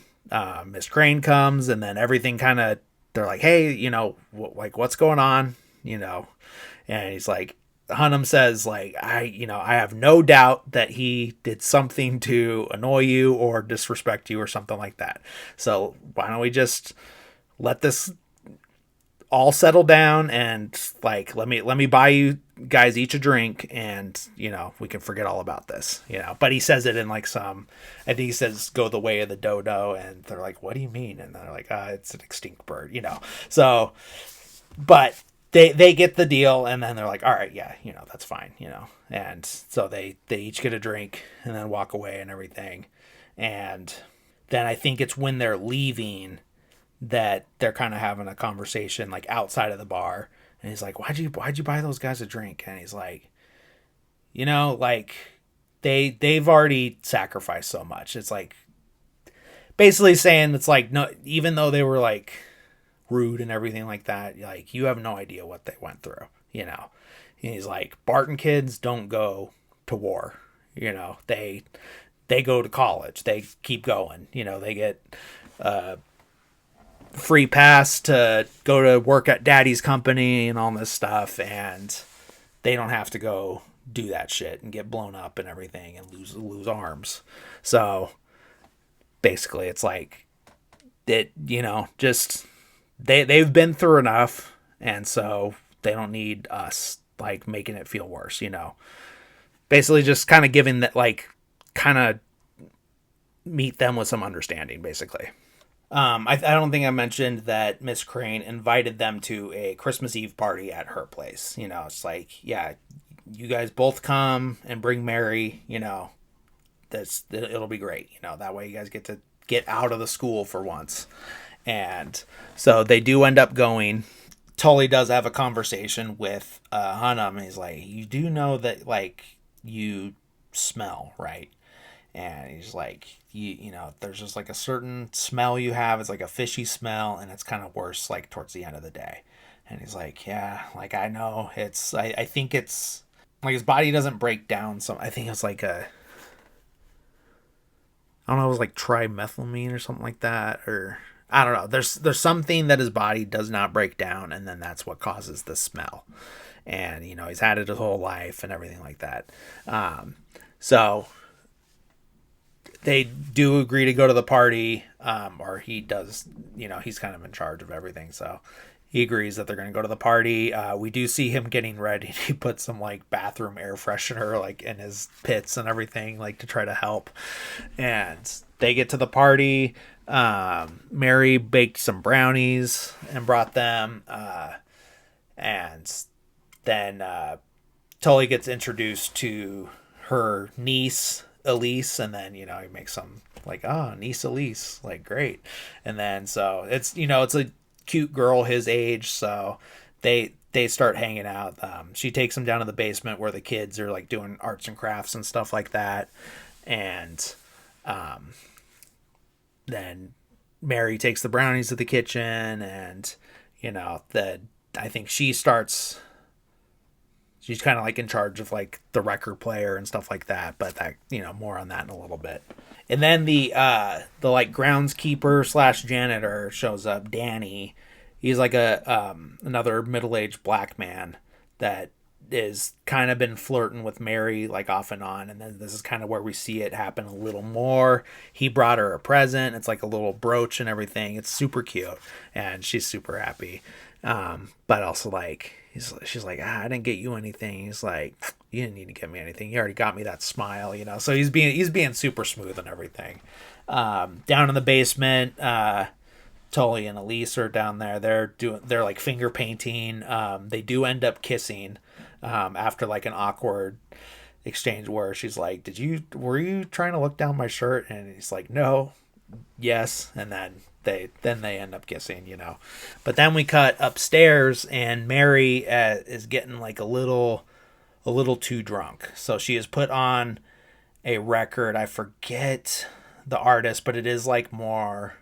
Miss Crane comes, and then everything kind of, they're like, hey, like, what's going on, and he's like, Hunnam says, like, I have no doubt that he did something to annoy you or disrespect you or something like that. So why don't we just let this all settle down, and like, let me buy you guys each a drink, and we can forget all about this, but he says it in like some, I think he says, go the way of the dodo, and they're like, what do you mean? And they're like, it's an extinct bird, so, but they get the deal, and then they're like, all right, yeah, that's fine, and so they each get a drink and then walk away and everything. And then I think it's when they're leaving that they're kind of having a conversation like outside of the bar, and he's like, why'd you buy those guys a drink? And he's like, like, they've already sacrificed so much. It's like basically saying, it's like, no, even though they were like rude and everything like that, like, you have no idea what they went through, and he's like, Barton kids don't go to war, they go to college, they keep going, they get free pass to go to work at daddy's company and all this stuff, and they don't have to go do that shit and get blown up and everything and lose arms. So basically it's like it, just they've been through enough, and so they don't need us like making it feel worse, basically just kind of giving that, like, kind of meet them with some understanding, basically. I don't think I mentioned that Miss Crane invited them to a Christmas Eve party at her place. It's like, yeah, you guys both come and bring Mary. It'll be great. That way you guys get to get out of the school for once. And so they do end up going. Tully does have a conversation with Hunnam. He's like, you do know that, like, you smell, right? And he's like, there's just like a certain smell you have. It's like a fishy smell, and it's kind of worse like towards the end of the day. And he's like, yeah, like, I know. I think it's like his body doesn't break down. So I think it's like I don't know, it was like trimethylamine or something like that, or I don't know. There's something that his body does not break down, and then that's what causes the smell. And he's had it his whole life and everything like that. So they do agree to go to the party, or he does. He's kind of in charge of everything, so he agrees that they're going to go to the party. We do see him getting ready. He puts some like bathroom air freshener like in his pits and everything, like to try to help. And they get to the party. Mary baked some brownies and brought them, and then Tully gets introduced to her niece Elise, and then he makes some like, niece Elise, like, great. And then so it's it's a cute girl his age, so they start hanging out. She takes him down to the basement where the kids are like doing arts and crafts and stuff like that, and then Mary takes the brownies to the kitchen, and I think she's kind of like in charge of like the record player and stuff like that, but that, more on that in a little bit. And then the like groundskeeper / janitor shows up, Danny. He's like another middle-aged black man that is kind of been flirting with Mary like off and on, and then this is kind of where we see it happen a little more. He brought her a present. It's like a little brooch and everything. It's super cute, and she's super happy. But also like she's like, I didn't get you anything. He's like, you didn't need to get me anything. You already got me that smile, So he's being super smooth and everything. Down in the basement, Tully and Elise are down there. They're like finger painting. They do end up kissing after like an awkward exchange where she's like, were you trying to look down my shirt? And he's like, no, yes. And then they end up kissing, But then we cut upstairs, and Mary is getting like a little too drunk. So she has put on a record. I forget the artist, but it is like more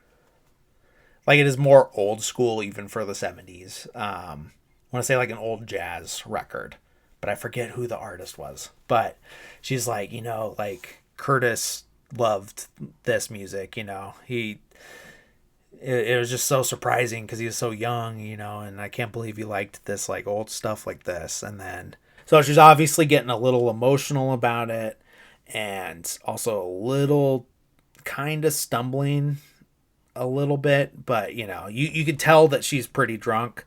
old school even for the 70s. I want to say like an old jazz record, but I forget who the artist was. But she's like, like Curtis loved this music, it was just so surprising because he was so young, and I can't believe he liked this like old stuff like this. And then so she's obviously getting a little emotional about it, and also a little kind of stumbling a little bit, but you could tell that she's pretty drunk,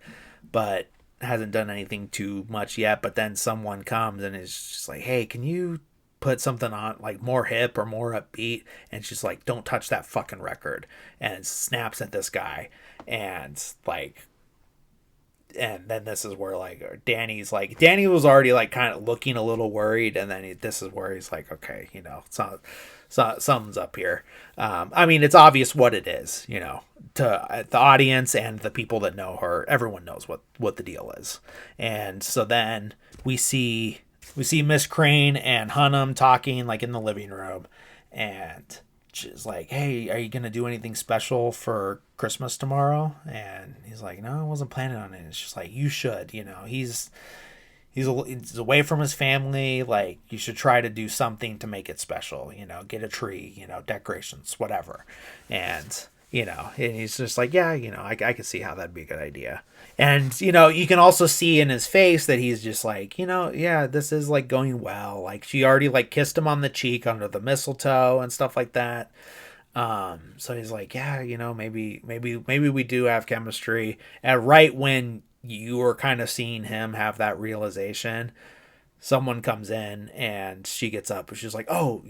but hasn't done anything too much yet. But then someone comes and is just like, hey, can you put something on like more hip or more upbeat? And she's like, don't touch that fucking record, and snaps at this guy. And then this is where like Danny was already like kind of looking a little worried, and then this is where he's like, okay, so something's up here. I mean, it's obvious what it is, to the audience and the people that know her. Everyone knows what the deal is. And so then we see Miss Crane and Hunnam talking like in the living room, and she's like, hey, are you gonna do anything special for Christmas tomorrow? And he's like, no, I wasn't planning on it. And she's like, you should. He's away from his family. Like, you should try to do something to make it special. Get a tree, decorations, whatever. And and he's just like, yeah, I can see how that'd be a good idea. And, you can also see in his face that he's just like, yeah, this is like going well. Like she already like kissed him on the cheek under the mistletoe and stuff like that. So he's like, yeah, maybe we do have chemistry. And right when you were kind of seeing him have that realization, someone comes in and she gets up and she's like, oh,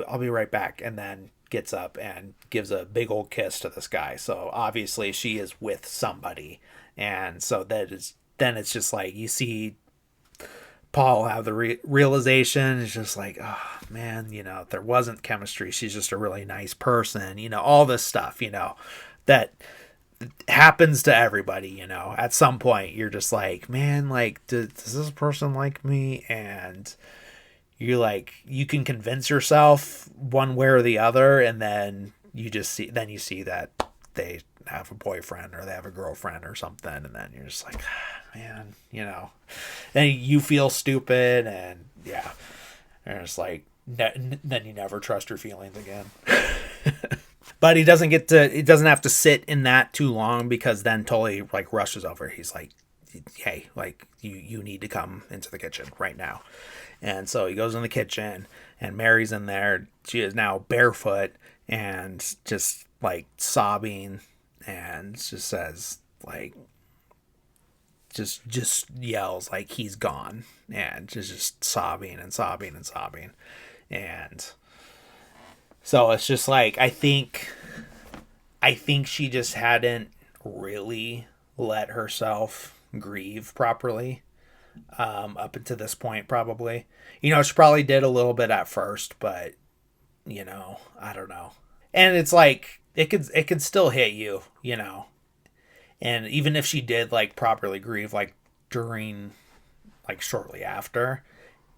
I'll be right back. And then gets up and gives a big old kiss to this guy. So obviously she is with somebody. And so then it's just like you see Paul have the realization. It's just like, oh man, there wasn't chemistry. She's just a really nice person, all this stuff, that happens to everybody, at some point you're just like, man, like, does this person like me? And you can convince yourself one way or the other. And then you see that they have a boyfriend or they have a girlfriend or something. And then you're just like, man, and you feel stupid. And yeah, and it's like, then you never trust your feelings again. But he doesn't have to sit in that too long, because then Tully like rushes over. He's like, hey, like you need to come into the kitchen right now. And so he goes in the kitchen and Mary's in there. She is now barefoot and just like sobbing, and just says like, just yells like he's gone, and just sobbing and sobbing and sobbing. And so it's just like, I think she just hadn't really let herself grieve properly up until this point, probably. She probably did a little bit at first, but I don't know. And it's like it could still hit you, and even if she did like properly grieve like during, like shortly after,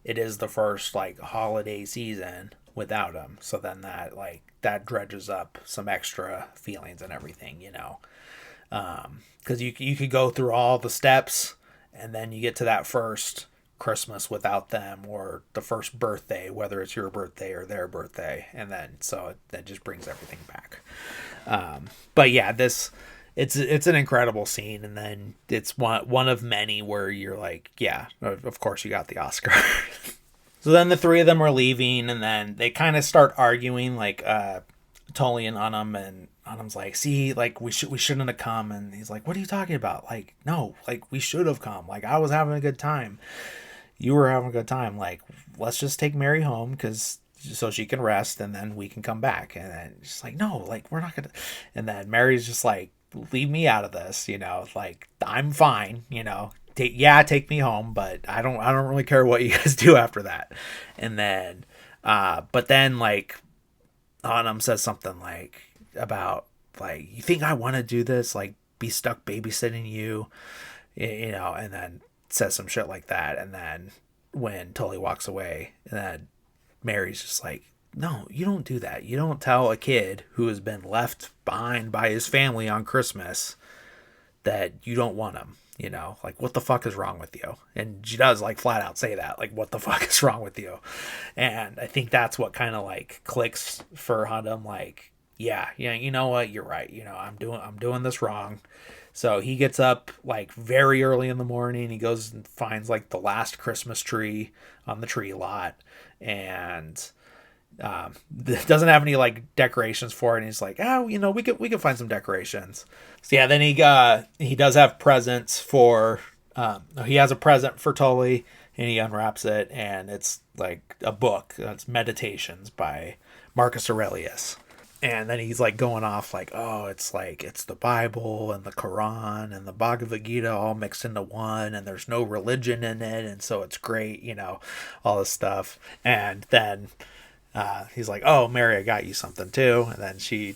it is the first like holiday season without him, so then that dredges up some extra feelings and everything, because you could go through all the steps and then you get to that first Christmas without them, or the first birthday, whether it's your birthday or their birthday, and then so that just brings everything back. But yeah, it's an incredible scene, and then it's one of many where you're like, yeah, of course you got the Oscar. So then the three of them are leaving, and then they kind of start arguing, like Tully and Unum, and Unum's like, see, like we shouldn't have come, and he's like, what are you talking about? Like, no, like we should have come. Like I was having a good time. You were having a good time. Like, let's just take Mary home so she can rest, and then we can come back. And then she's like, no, like we're not gonna. And then Mary's just like, leave me out of this, like I'm fine, take me home, but I don't really care what you guys do after that. And then but then like Autumn says something like about like, you think I want to do this, like be stuck babysitting you, and then says some shit like that. And then when Tully walks away, and then Mary's just like, no, you don't do that. You don't tell a kid who has been left behind by his family on Christmas that you don't want him, like what the fuck is wrong with you? And she does like flat out say that, like, what the fuck is wrong with you? And I think that's what kind of like clicks for Hunnam, like, yeah, you know what, you're right. I'm doing this wrong. So he gets up like very early in the morning. He goes and finds like the last Christmas tree on the tree lot, and doesn't have any like decorations for it. And he's like, oh, we could find some decorations. So yeah, then he does have presents for he has a present for Tully, and he unwraps it, and it's like a book. It's Meditations by Marcus Aurelius. And then he's like going off like, oh, it's the Bible and the Quran and the Bhagavad Gita all mixed into one, and there's no religion in it, and so it's great, all this stuff. And then he's like, oh, Mary, I got you something too. And then she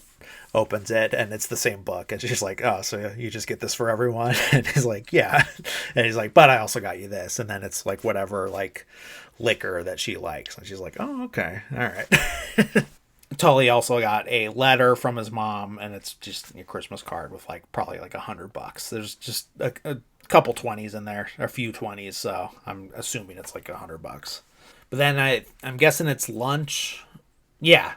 opens it, and it's the same book, and she's like, oh, so you just get this for everyone? And he's like, yeah. And he's like, but I also got you this. And then it's like whatever like liquor that she likes, and she's like, oh, okay, all right. Tully also got a letter from his mom, and it's just a Christmas card with like probably like $100. There's just a couple 20s in there, a few 20s, so I'm assuming it's like $100. But then I'm guessing it's lunch, Yeah,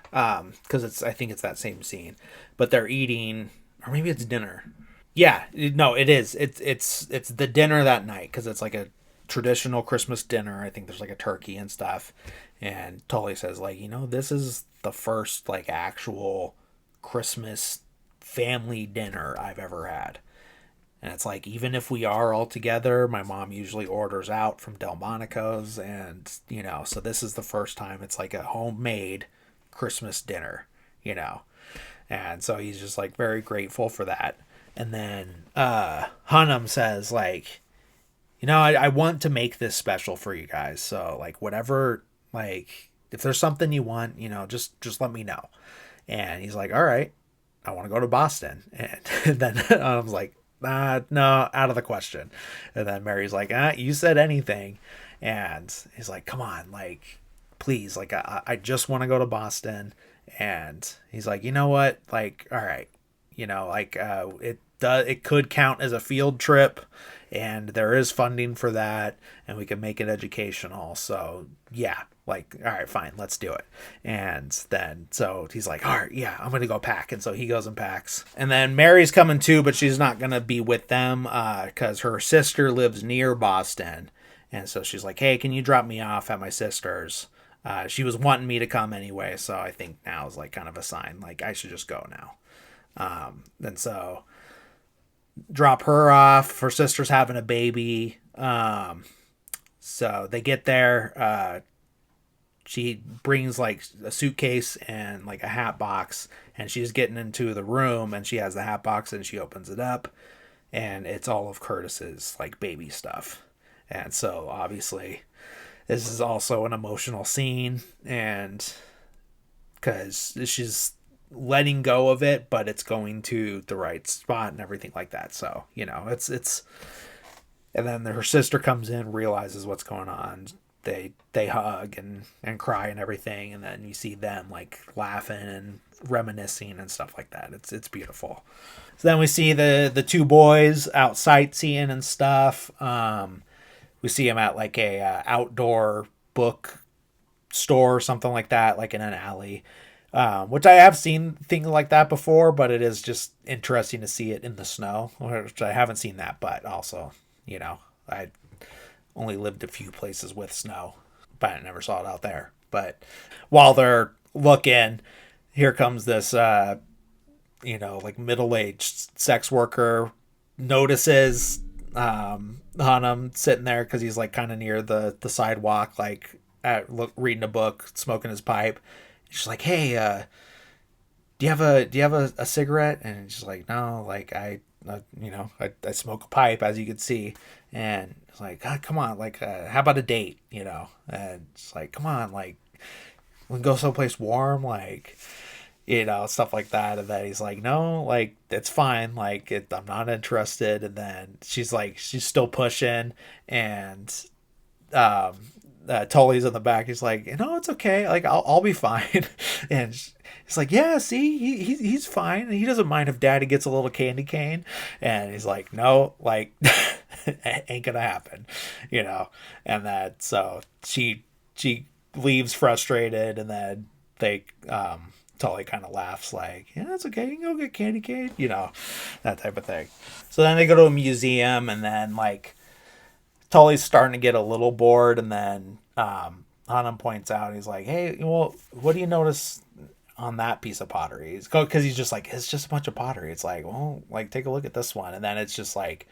because I think it's that same scene, but they're eating, or maybe it's dinner. Yeah, no, it is. It's the dinner that night because it's like a traditional Christmas dinner. I think there's like a turkey and stuff, and Tully says like, this is the first like actual Christmas family dinner I've ever had. And it's like, even if we are all together, my mom usually orders out from Delmonico's. And, so this is the first time it's like a homemade Christmas dinner, you know. And so he's just like very grateful for that. And then Hunnam says, like, I want to make this special for you guys. So, like, whatever, like, if there's something you want, just let me know. And he's like, all right, I want to go to Boston. And then I was like, no, out of the question. And then Mary's like, you said anything. And he's like, come on, like, please, like, I just want to go to Boston. And he's like, you know what? Like, all right, like, it could count as a field trip, and there is funding for that, and we can make it educational. So yeah, like, all right, fine, let's do it. And then so he's like, all right, yeah, I'm gonna go pack. And so he goes and packs. And then Mary's coming too, but she's not gonna be with them because her sister lives near Boston. And so she's like, hey, can you drop me off at my sister's? She was wanting me to come anyway, so I think now is like kind of a sign, like I should just go now. And so drop her off. Her sister's having a baby. So they get there. She brings like a suitcase and like a hat box, and she's getting into the room, and she has the hat box, and she opens it up, and it's all of Curtis's like baby stuff. And so obviously this is also an emotional scene, and because she's letting go of it, but it's going to the right spot and everything like that. So, it's and then her sister comes in, realizes what's going on. They hug and cry and everything, and then you see them like laughing and reminiscing and stuff like that. It's beautiful. So then we see the two boys out sightseeing and stuff. We see them at like a outdoor book store or something like that, like in an alley. Which I have seen things like that before, but it is just interesting to see it in the snow, which I haven't seen that, but also, I only lived a few places with snow, but I never saw it out there. But while they're looking, here comes this, like middle-aged sex worker notices Hunnam sitting there because he's like kind of near the sidewalk, like reading a book, smoking his pipe. She's like, hey, do you have a cigarette? And she's like, no, like I smoke a pipe, as you can see. And it's like, God, come on, like, how about a date, And it's like, come on, like, we can go someplace warm, like, stuff like that. And then he's like, no, like, it's fine, like, I'm not interested. And then she's still pushing, and Tully's in the back. He's like, it's okay. Like, I'll be fine. And he's like, yeah, see, he's fine. He doesn't mind if Daddy gets a little candy cane. And he's like, no, like, ain't gonna happen, And that so she leaves frustrated, and then they Tully kind of laughs like, yeah, that's okay. You can go get candy cane, that type of thing. So then they go to a museum, and then like Tully's starting to get a little bored, and then Hunnam points out, he's like, hey, well, what do you notice on that piece of pottery? Because he's just like, it's just a bunch of pottery. It's like, well, like, take a look at this one. And then it's just like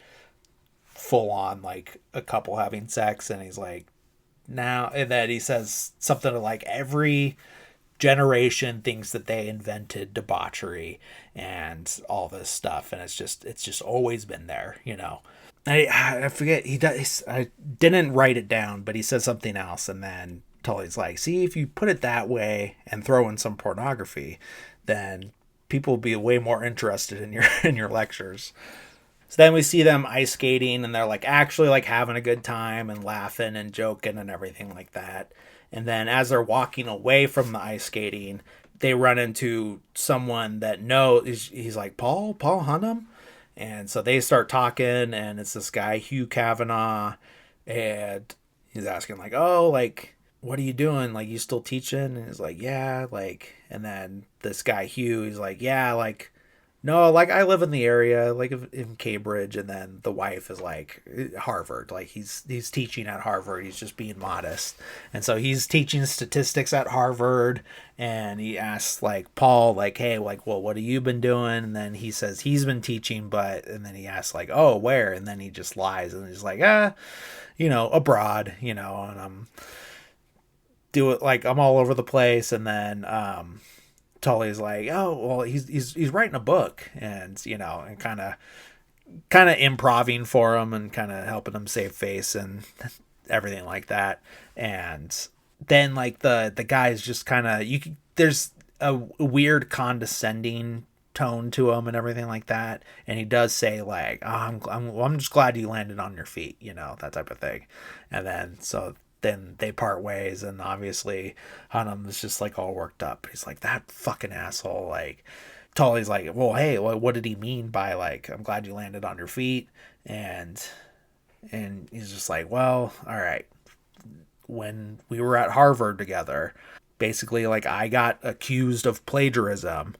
full on like a couple having sex, and he's like, now, and then he says something like, every generation thinks that they invented debauchery and all this stuff, and it's just always been there, I forget, I didn't write it down, but he says something else, and then Tully's like, see, if you put it that way and throw in some pornography, then people will be way more interested in your lectures. So then we see them ice skating, and they're like actually like having a good time and laughing and joking and everything like that. And then as they're walking away from the ice skating, they run into someone that he's like, Paul Hunnam. And so they start talking, and it's this guy, Hugh Kavanaugh, and he's asking like, oh, like, what are you doing? Like, you still teaching? And he's like, yeah, like, and then this guy, Hugh, he's like, yeah, like, no, like, I live in the area, like, in Cambridge. And then the wife is like, Harvard, like, he's teaching at Harvard. He's just being modest. And so he's teaching statistics at Harvard. And he asks, like, Paul, like, hey, like, well, what have you been doing? And then he says he's been teaching, and then he asks, like, oh, where? And then he just lies. And he's like, abroad, and do it, like, I'm all over the place. And then Tully's like, oh, well, he's writing a book. And and kind of improving for him and kind of helping him save face and everything like that. And then, like, the guy's just kind of, there's a weird condescending tone to him and everything like that. And he does say, like, oh, I'm just glad you landed on your feet, that type of thing. And then they part ways, and obviously Hunnam is just, like, all worked up. He's like, that fucking asshole. Like, Tully's like, well, hey, what did he mean by, like, I'm glad you landed on your feet? And he's just like, well, all right. When we were at Harvard together, basically, like, I got accused of plagiarism,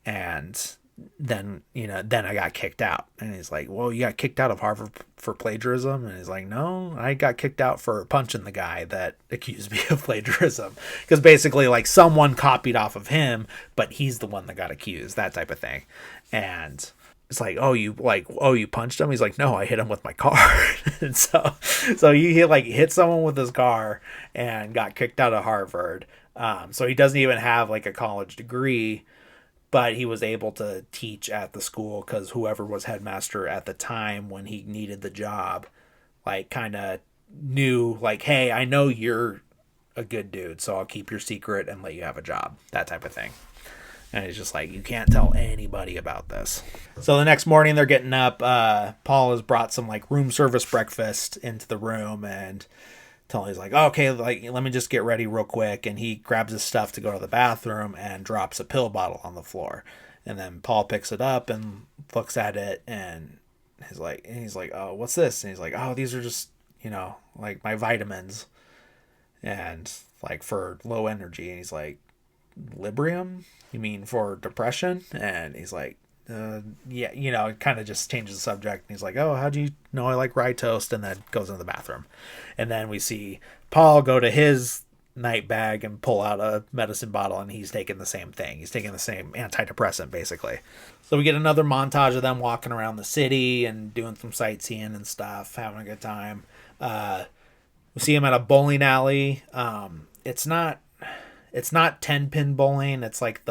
and then I got kicked out. And he's like, well, you got kicked out of Harvard for plagiarism? And he's like, no, I got kicked out for punching the guy that accused me of plagiarism. Because basically, like, someone copied off of him, but he's the one that got accused, that type of thing. And it's like, oh, you punched him? He's like, no, I hit him with my car. And so he hit someone with his car and got kicked out of Harvard. So he doesn't even have, like, a college degree, but he was able to teach at the school because whoever was headmaster at the time when he needed the job, like, kind of knew, like, hey, I know you're a good dude, so I'll keep your secret and let you have a job, that type of thing. And he's just like, you can't tell anybody about this. So the next morning they're getting up. Paul has brought some, like, room service breakfast into the room, and Tully's like, oh, okay, like, let me just get ready real quick. And he grabs his stuff to go to the bathroom and drops a pill bottle on the floor. And then Paul picks it up and looks at it, and he's like, oh, what's this? And he's like, oh, these are just, like, my vitamins, and, like, for low energy. And he's like, Librium? You mean for depression? And he's like, yeah, it kind of just changes the subject. And he's like, oh, how do you know I like rye toast? And then goes into the bathroom. And then we see Paul go to his night bag and pull out a medicine bottle, and he's taking the same thing. He's taking the same antidepressant, basically. So we get another montage of them walking around the city and doing some sightseeing and stuff, having a good time. We see him at a bowling alley. It's not 10-pin bowling. It's like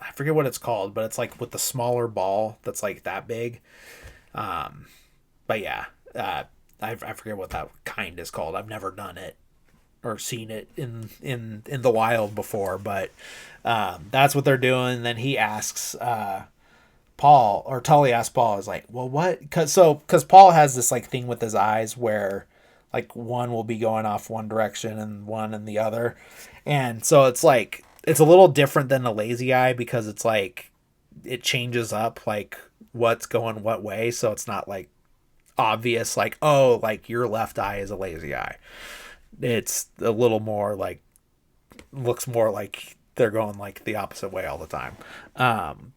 I forget what it's called, but it's like with the smaller ball that's like that big. But yeah, I forget what that kind is called. I've never done it or seen it in the wild before, but that's what they're doing. And then he asks Paul, or Tully asks Paul, is like, well, what? Because Paul has this, like, thing with his eyes where, like, one will be going off one direction and one in the other. And so it's like, it's a little different than a lazy eye because it's like, it changes up, like, what's going what way. So it's not, like, obvious, like, oh, like, your left eye is a lazy eye. It's a little more like, looks more like they're going, like, the opposite way all the time.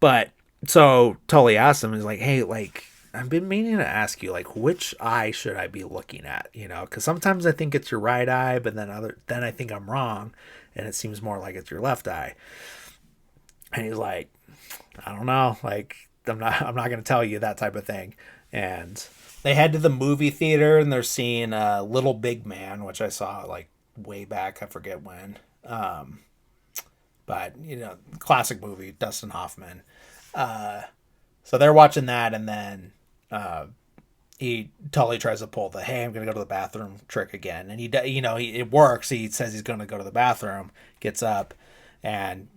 But so Tully asks him, he's like, hey, like, I've been meaning to ask you, like, which eye should I be looking at? Because sometimes I think it's your right eye, but then I think I'm wrong, and it seems more like it's your left eye. And he's like, I don't know, like, I'm not going to tell you, that type of thing. And they head to the movie theater, and they're seeing Little Big Man, which I saw, like, way back, I forget when. But classic movie, Dustin Hoffman. So they're watching that, and then Tully tries to pull the, hey, I'm gonna go to the bathroom trick again, and it works. He says he's gonna go to the bathroom, gets up, and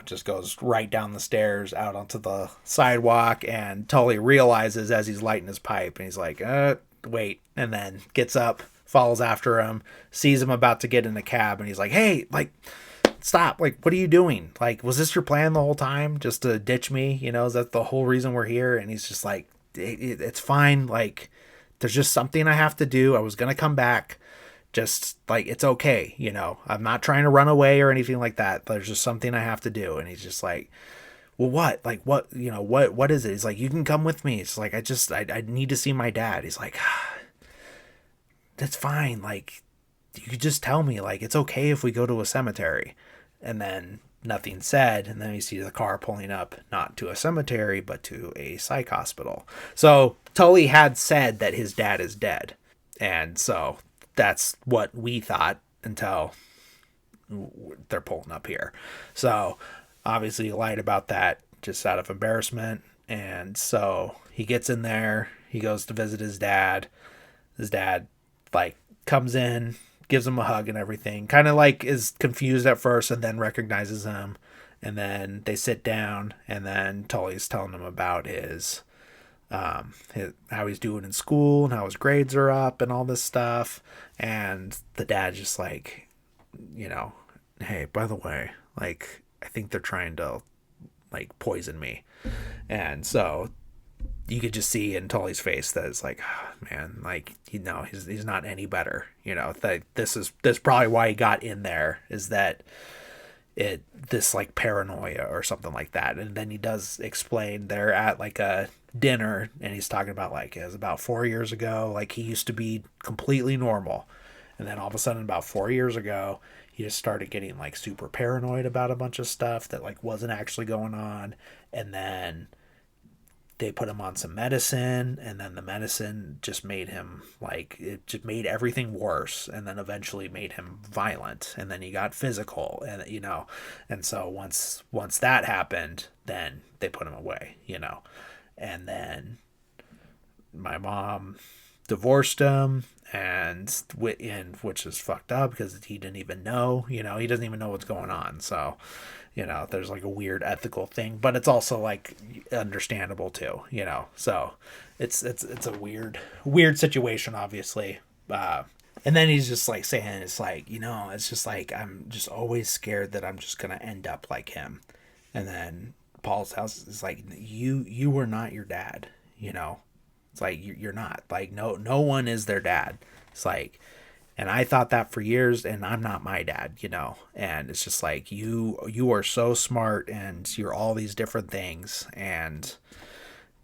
just goes right down the stairs out onto the sidewalk. And Tully realizes as he's lighting his pipe, and he's like, wait, and then gets up, follows after him, sees him about to get in a cab, and he's like, hey, like, stop, like, what are you doing? Like, was this your plan the whole time, just to ditch me? Is that the whole reason we're here? And he's just like, it's fine, like, there's just something I have to do. I was gonna come back Just like, it's okay, I'm not trying to run away or anything like that. There's just something I have to do. And he's just like, well, what? Like, what, what is it? He's like, you can come with me. It's like, I need to see my dad. He's like, that's fine. Like, you could just tell me, like, it's okay if we go to a cemetery. And then nothing said. And then we see the car pulling up, not to a cemetery, but to a psych hospital. So Tully had said that his dad is dead. And so that's what we thought until they're pulling up here. So obviously he lied about that just out of embarrassment. And so he gets in there. He goes to visit his dad. His dad, like, comes in, gives him a hug and everything. Kind of like is confused at first and then recognizes him. And then they sit down, and then Tully's telling him about how he's doing in school and how his grades are up and all this stuff. And the dad just like, hey, by the way, like, I think they're trying to like poison me. And so you could just see in Tully's face that it's like, oh, man, like, he's not any better. That this is probably why he got in there, is that this like paranoia or something like that. And then he does explain they're at like a dinner, and he's talking about like, it was about 4 years ago, like, he used to be completely normal, and then all of a sudden about 4 years ago he just started getting like super paranoid about a bunch of stuff that like wasn't actually going on. And then they put him on some medicine, and then the medicine just made him like, it just made everything worse, and then eventually made him violent, and then he got physical, and and so once that happened, then they put him away. And then my mom divorced him, and which is fucked up because he didn't even know. He doesn't even know what's going on. So there's like a weird ethical thing, but it's also like understandable too. So it's a weird situation, obviously. And then he's just like saying, it's like, it's just like, I'm just always scared that I'm just gonna end up like him. And then Paul's house is like, you were not your dad. It's like, you're not, like, no one is their dad. It's like, and I thought that for years, and I'm not my dad. And it's just like, you are so smart, and you're all these different things, and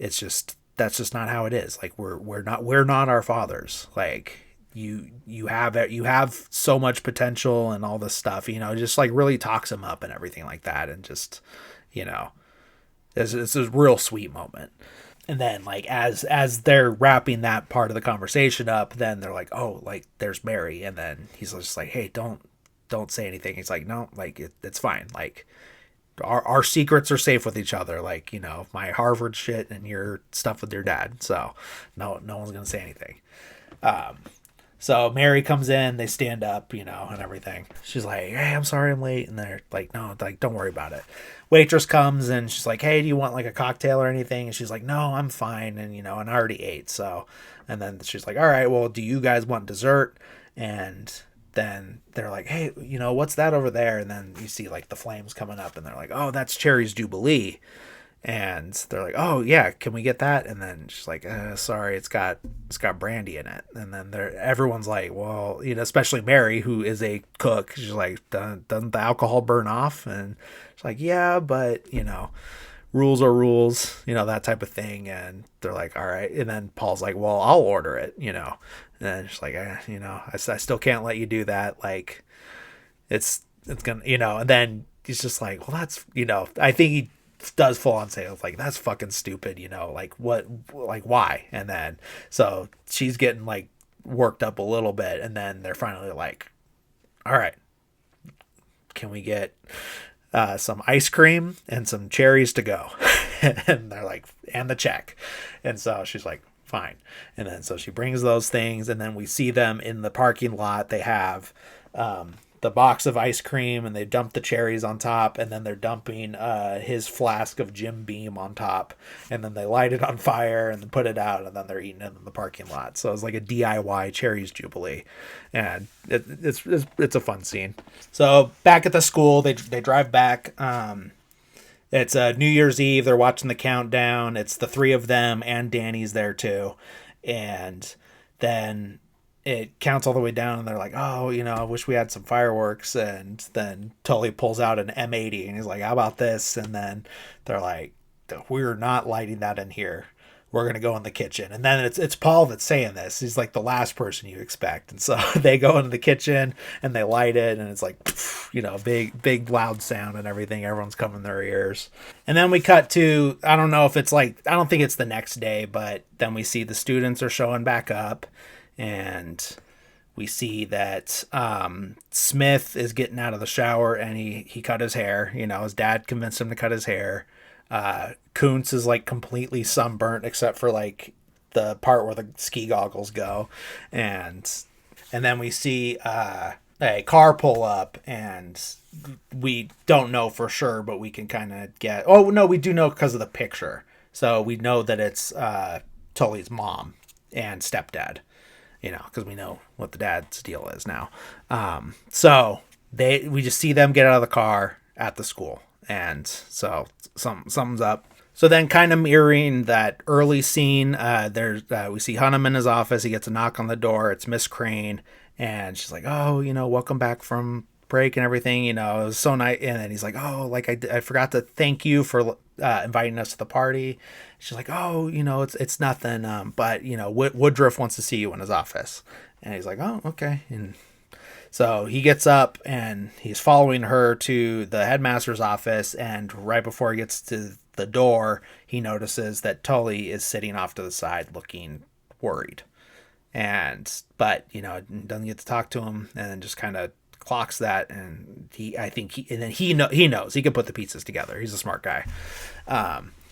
it's just, that's just not how it is. Like, we're not our fathers. Like, you have so much potential and all this stuff, just like really talks him up and everything like that. And just, it's a real sweet moment. And then like, as they're wrapping that part of the conversation up, then they're like, oh, like, there's Mary. And then he's just like, hey, don't say anything. He's like, no, like, it's fine. Like, our secrets are safe with each other. Like, my Harvard shit and your stuff with your dad. So no one's going to say anything. So Mary comes in, they stand up, and everything. She's like, hey, I'm sorry I'm late. And they're like, no, like, don't worry about it. Waitress comes, and she's like, hey, do you want like a cocktail or anything? And she's like, no, I'm fine. And, and I already ate. So, and then she's like, all right, well, do you guys want dessert? And then they're like, hey, what's that over there? And then you see like the flames coming up, and they're like, oh, that's Cherry's Jubilee. And they're like, oh yeah, can we get that? And then she's like, sorry, it's got brandy in it. And then everyone's like, well, especially Mary, who is a cook, she's like, doesn't the alcohol burn off? And she's like, yeah, but rules are rules, that type of thing. And they're like, all right. And then Paul's like, well, I'll order it, And then she's like, I still can't let you do that. Like, it's gonna, and then he's just like, well, that's, I think he does full on say, like, that's fucking stupid, like, what, like, why? And then so she's getting like worked up a little bit, and then they're finally like, all right, can we get some ice cream and some cherries to go? And they're like, and the check. And so she's like, fine. And then so she brings those things, and then we see them in the parking lot. They have the box of ice cream, and they dump the cherries on top, and then they're dumping his flask of Jim Beam on top, and then they light it on fire and then put it out, and then they're eating it in the parking lot. So it's like a DIY Cherries Jubilee, and it's a fun scene. So back at the school, they drive back. It's New Year's Eve. They're watching the countdown. It's the three of them, and Danny's there too, and then it counts all the way down, and they're like, oh, I wish we had some fireworks. And then Tully pulls out an M80, and he's like, how about this? And then they're like, we're not lighting that in here. We're gonna go in the kitchen. And then it's Paul that's saying this. He's like the last person you expect. And so they go into the kitchen and they light it, and it's like, big loud sound and everything. Everyone's coming in their ears. And then we cut to, I don't know if it's like, I don't think it's the next day, but then we see the students are showing back up, and we see that Smith is getting out of the shower, and he cut his hair. His dad convinced him to cut his hair. Kuntz is like completely sunburnt except for like the part where the ski goggles go, and then we see a car pull up, and we don't know for sure, but we can kind of get, oh no, we do know because of the picture, so we know that it's Tully's mom and stepdad, because we know what the dad's deal is now. So we just see them get out of the car at the school, and so something's up. So then, kind of mirroring that early scene, we see Hunnam in his office. He gets a knock on the door. It's Miss Crane, and she's like, "Oh, welcome back from break and everything. It was so nice." And then he's like, "Oh, like I forgot to thank you for inviting us to the party." She's like, "Oh, it's nothing. But Woodruff wants to see you in his office." And he's like, "Oh, okay." And so he gets up and he's following her to the headmaster's office, and right before he gets to the door, he notices that Tully is sitting off to the side looking worried. But doesn't get to talk to him, and then just kind of clocks that, and he knows he can put the pieces together. He's a smart guy.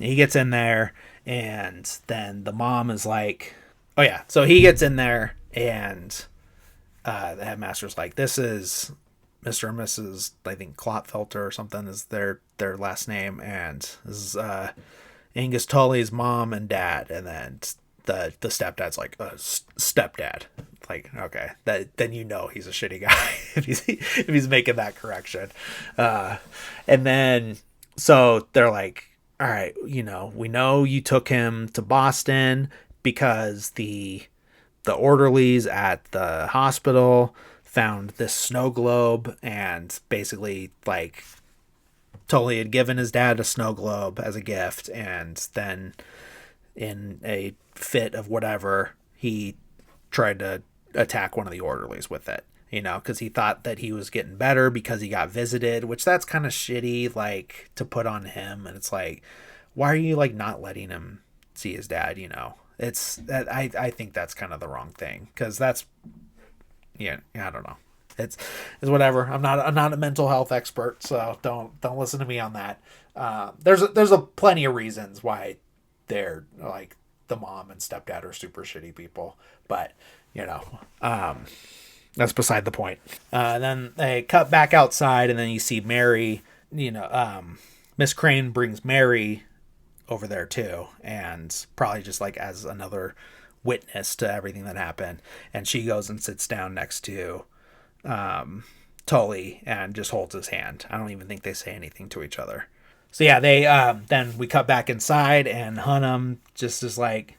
He gets in there, and then the mom is like, oh yeah, so he gets in there, and the headmaster's like, this is Mr. and Mrs. I think Klotfelter or something is their last name, and this is Angus Tully's mom and dad. And then the stepdad's like, stepdad. Like, okay, then he's a shitty guy if he's making that correction. And then so they're like, all right, we know you took him to Boston because the orderlies at the hospital found this snow globe, and basically like Tully had given his dad a snow globe as a gift, and then in a fit of whatever, he tried to attack one of the orderlies with it, because he thought that he was getting better because he got visited, which that's kind of shitty, like, to put on him. And it's like, why are you like not letting him see his dad? It's that I think that's kind of the wrong thing, because that's, I don't know. It's whatever. I'm not a mental health expert, so don't listen to me on that. There's a plenty of reasons why they're like the mom and stepdad are super shitty people, but that's beside the point. Then they cut back outside, and then you see Mary. Miss Crane brings Mary over there too, and probably just like as another witness to everything that happened. And she goes and sits down next to Tully and just holds his hand. I don't even think they say anything to each other. So yeah, they then we cut back inside, and Hunnam just is like,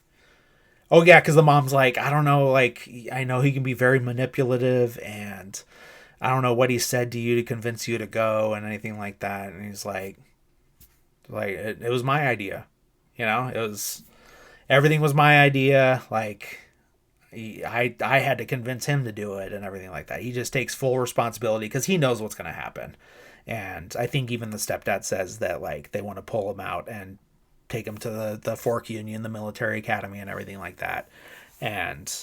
oh yeah, because the mom's like, I don't know, like, I know he can be very manipulative, and I don't know what he said to you to convince you to go and anything like that. And he's like it was my idea, it was, everything was my idea. Like, I had to convince him to do it and everything like that. He just takes full responsibility because he knows what's going to happen. And I think even the stepdad says that, like, they want to pull him out and take him to the Fork Union, the military academy, and everything like that. And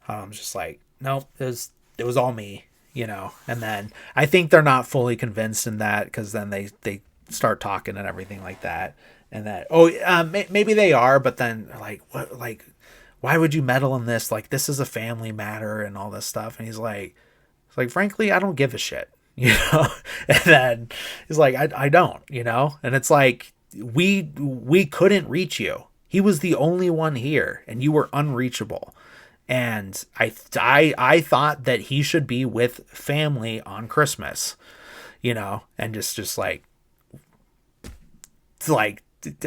I'm just like, nope, it was all me, And then I think they're not fully convinced in that, because then they start talking and everything like that. And that, maybe they are, but then like, what, like, why would you meddle in this? Like, this is a family matter and all this stuff. And he's like, frankly, I don't give a shit, And then he's like, I don't, And it's like, we couldn't reach you. He was the only one here, and you were unreachable. And I thought that he should be with family on Christmas, and just like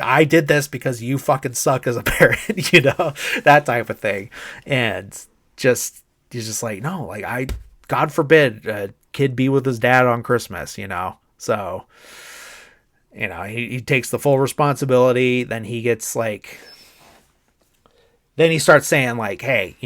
I did this because you fucking suck as a parent, that type of thing. And just, he's just like, no, like God forbid a kid be with his dad on Christmas, So, he takes the full responsibility. Then he gets like, then he starts saying like, hey,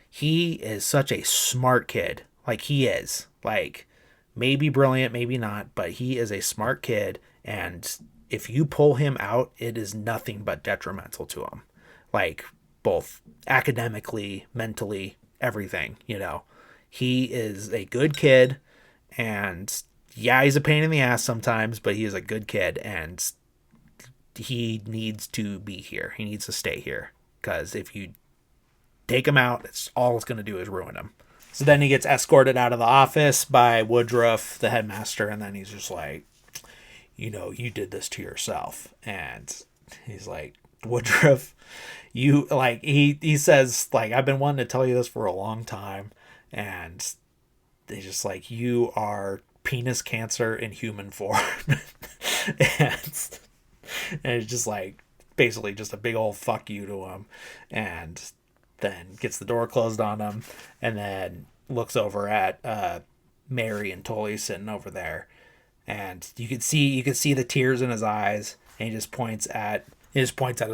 he is such a smart kid. Like he is like maybe brilliant, maybe not, but he is a smart kid. And if you pull him out, it is nothing but detrimental to him. Like both academically, mentally, everything, He is a good kid, and yeah, he's a pain in the ass sometimes, but he is a good kid, and he needs to be here. He needs to stay here, because if you take him out, it's going to do is ruin him. So then he gets escorted out of the office by Woodruff, the headmaster, and then he's just like, you did this to yourself. And he's like, Woodruff, you, like, he says, like, I've been wanting to tell you this for a long time. And he's just like, you are penis cancer in human form. and it's just like, basically just a big old fuck you to him. And then gets the door closed on him, and then looks over at Mary and Tully sitting over there. And you could see the tears in his eyes, and he just points at his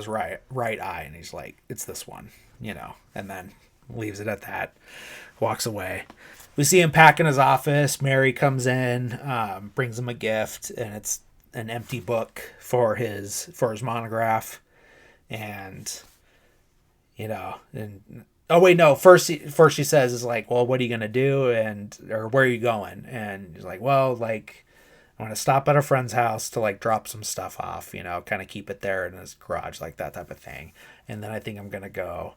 right eye, and he's like, it's this one, and then leaves it at that, walks away. We see him pack in his office. Mary comes in, brings him a gift, and it's an empty book for his monograph. And and oh wait, no, first she says is like, well, what are you gonna do, or where are you going? And he's like, well, like, I'm gonna stop at a friend's house to like drop some stuff off, kind of keep it there in his garage, like that type of thing. And then I think I'm gonna go,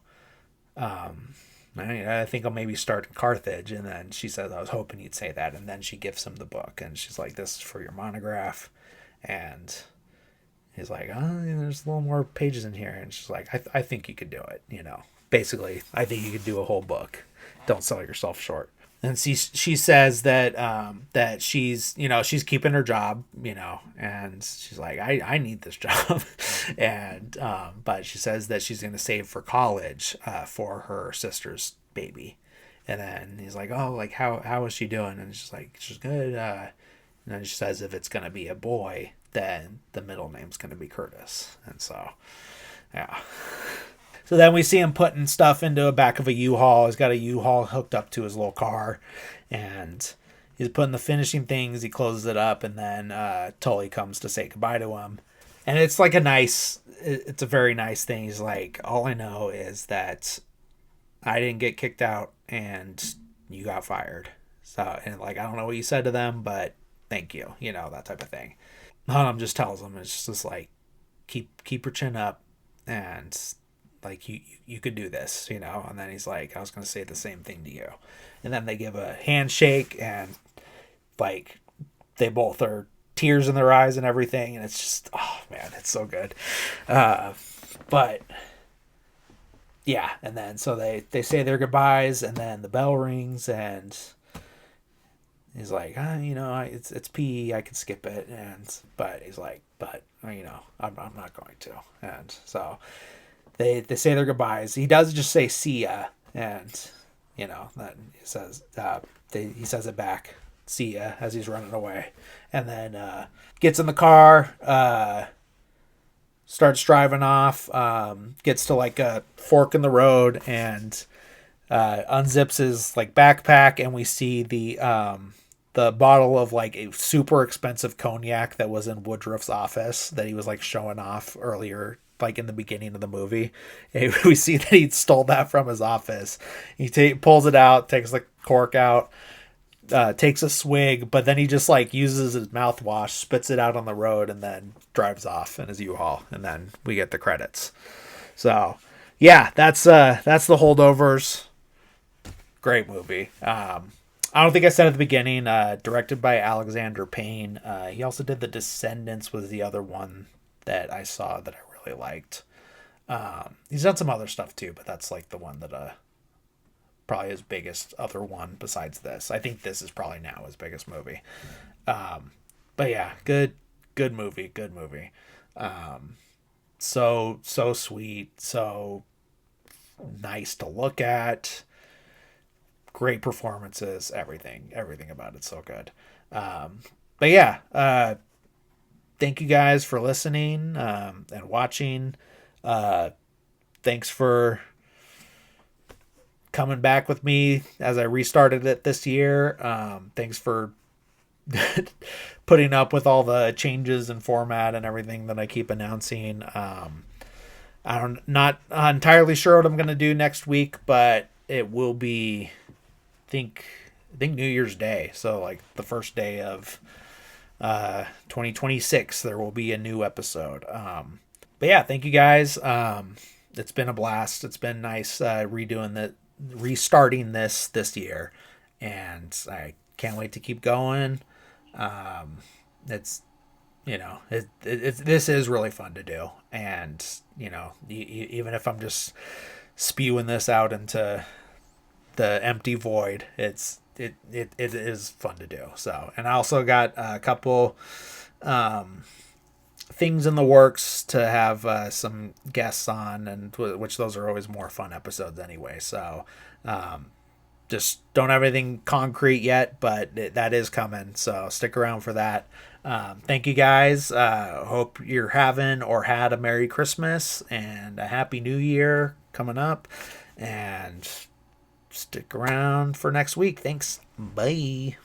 I think I'll maybe start in Carthage. And then she says, I was hoping you'd say that. And then she gives him the book, and she's like, this is for your monograph. And he's like, oh, there's a little more pages in here. And she's like, I think you could do it, Basically, I think you could do a whole book. Don't sell yourself short. And she says that that she's keeping her job, and she's like, I need this job. And but she says that she's going to save for college for her sister's baby. And then he's like, oh, like how is she doing? And she's like, she's good. And then she says if it's going to be a boy, then the middle name's going to be Curtis. And so, yeah. So then we see him putting stuff into the back of a U-Haul. He's got a U-Haul hooked up to his little car, and he's putting the finishing things. He closes it up, and then Tully comes to say goodbye to him. And it's like it's a very nice thing. He's like, all I know is that I didn't get kicked out and you got fired. So, and like, I don't know what you said to them, but thank you, that type of thing. Hunnam just tells him, it's just like, keep your chin up, and like you could do this, and then he's like, I was going to say the same thing to you. And then they give a handshake, and like they both are tears in their eyes and everything, and it's just, oh man, it's so good. But yeah, and then so they say their goodbyes, and then the bell rings, and he's like, it's PE, I can skip it. But he's like, I'm not going to. And so they say their goodbyes. He does just say see ya, and then he says he says it back, see ya, as he's running away. And then gets in the car, starts driving off, gets to like a fork in the road, and unzips his like backpack, and we see the bottle of like a super expensive cognac that was in Woodruff's office that he was like showing off earlier, like in the beginning of the movie. And we see that he stole that from his office. He pulls it out, takes the cork out, takes a swig, but then he just like uses his mouthwash, spits it out on the road, and then drives off in his U-Haul. And then we get the credits. So yeah, that's the Holdovers. Great movie. I don't think I said at the beginning, directed by Alexander Payne. He also did The Descendants, was the other one that I saw that I really liked. He's done some other stuff too, but that's like the one that probably his biggest other one besides this. I think this is probably now his biggest movie. But yeah, good movie. So sweet, so nice to look at. great performances, everything about it's so good. But yeah, thank you guys for listening and watching. Thanks for coming back with me as I restarted it this year. Thanks for putting up with all the changes in format and everything that I keep announcing. I'm not entirely sure what I'm going to do next week, but it will be, I think New Year's Day. So like the first day of 2026, there will be a new episode. But yeah, thank you guys. It's been a blast. It's been nice restarting this year, and I can't wait to keep going. It's this is really fun to do, and even if I'm just spewing this out into the empty void, it is fun to do. So, and I also got a couple things in the works to have some guests on, and which those are always more fun episodes anyway. So just don't have anything concrete yet, but that is coming, so stick around for that. Thank you guys. Hope you're having or had a Merry Christmas and a Happy New Year coming up, and stick around for next week. Thanks. Bye.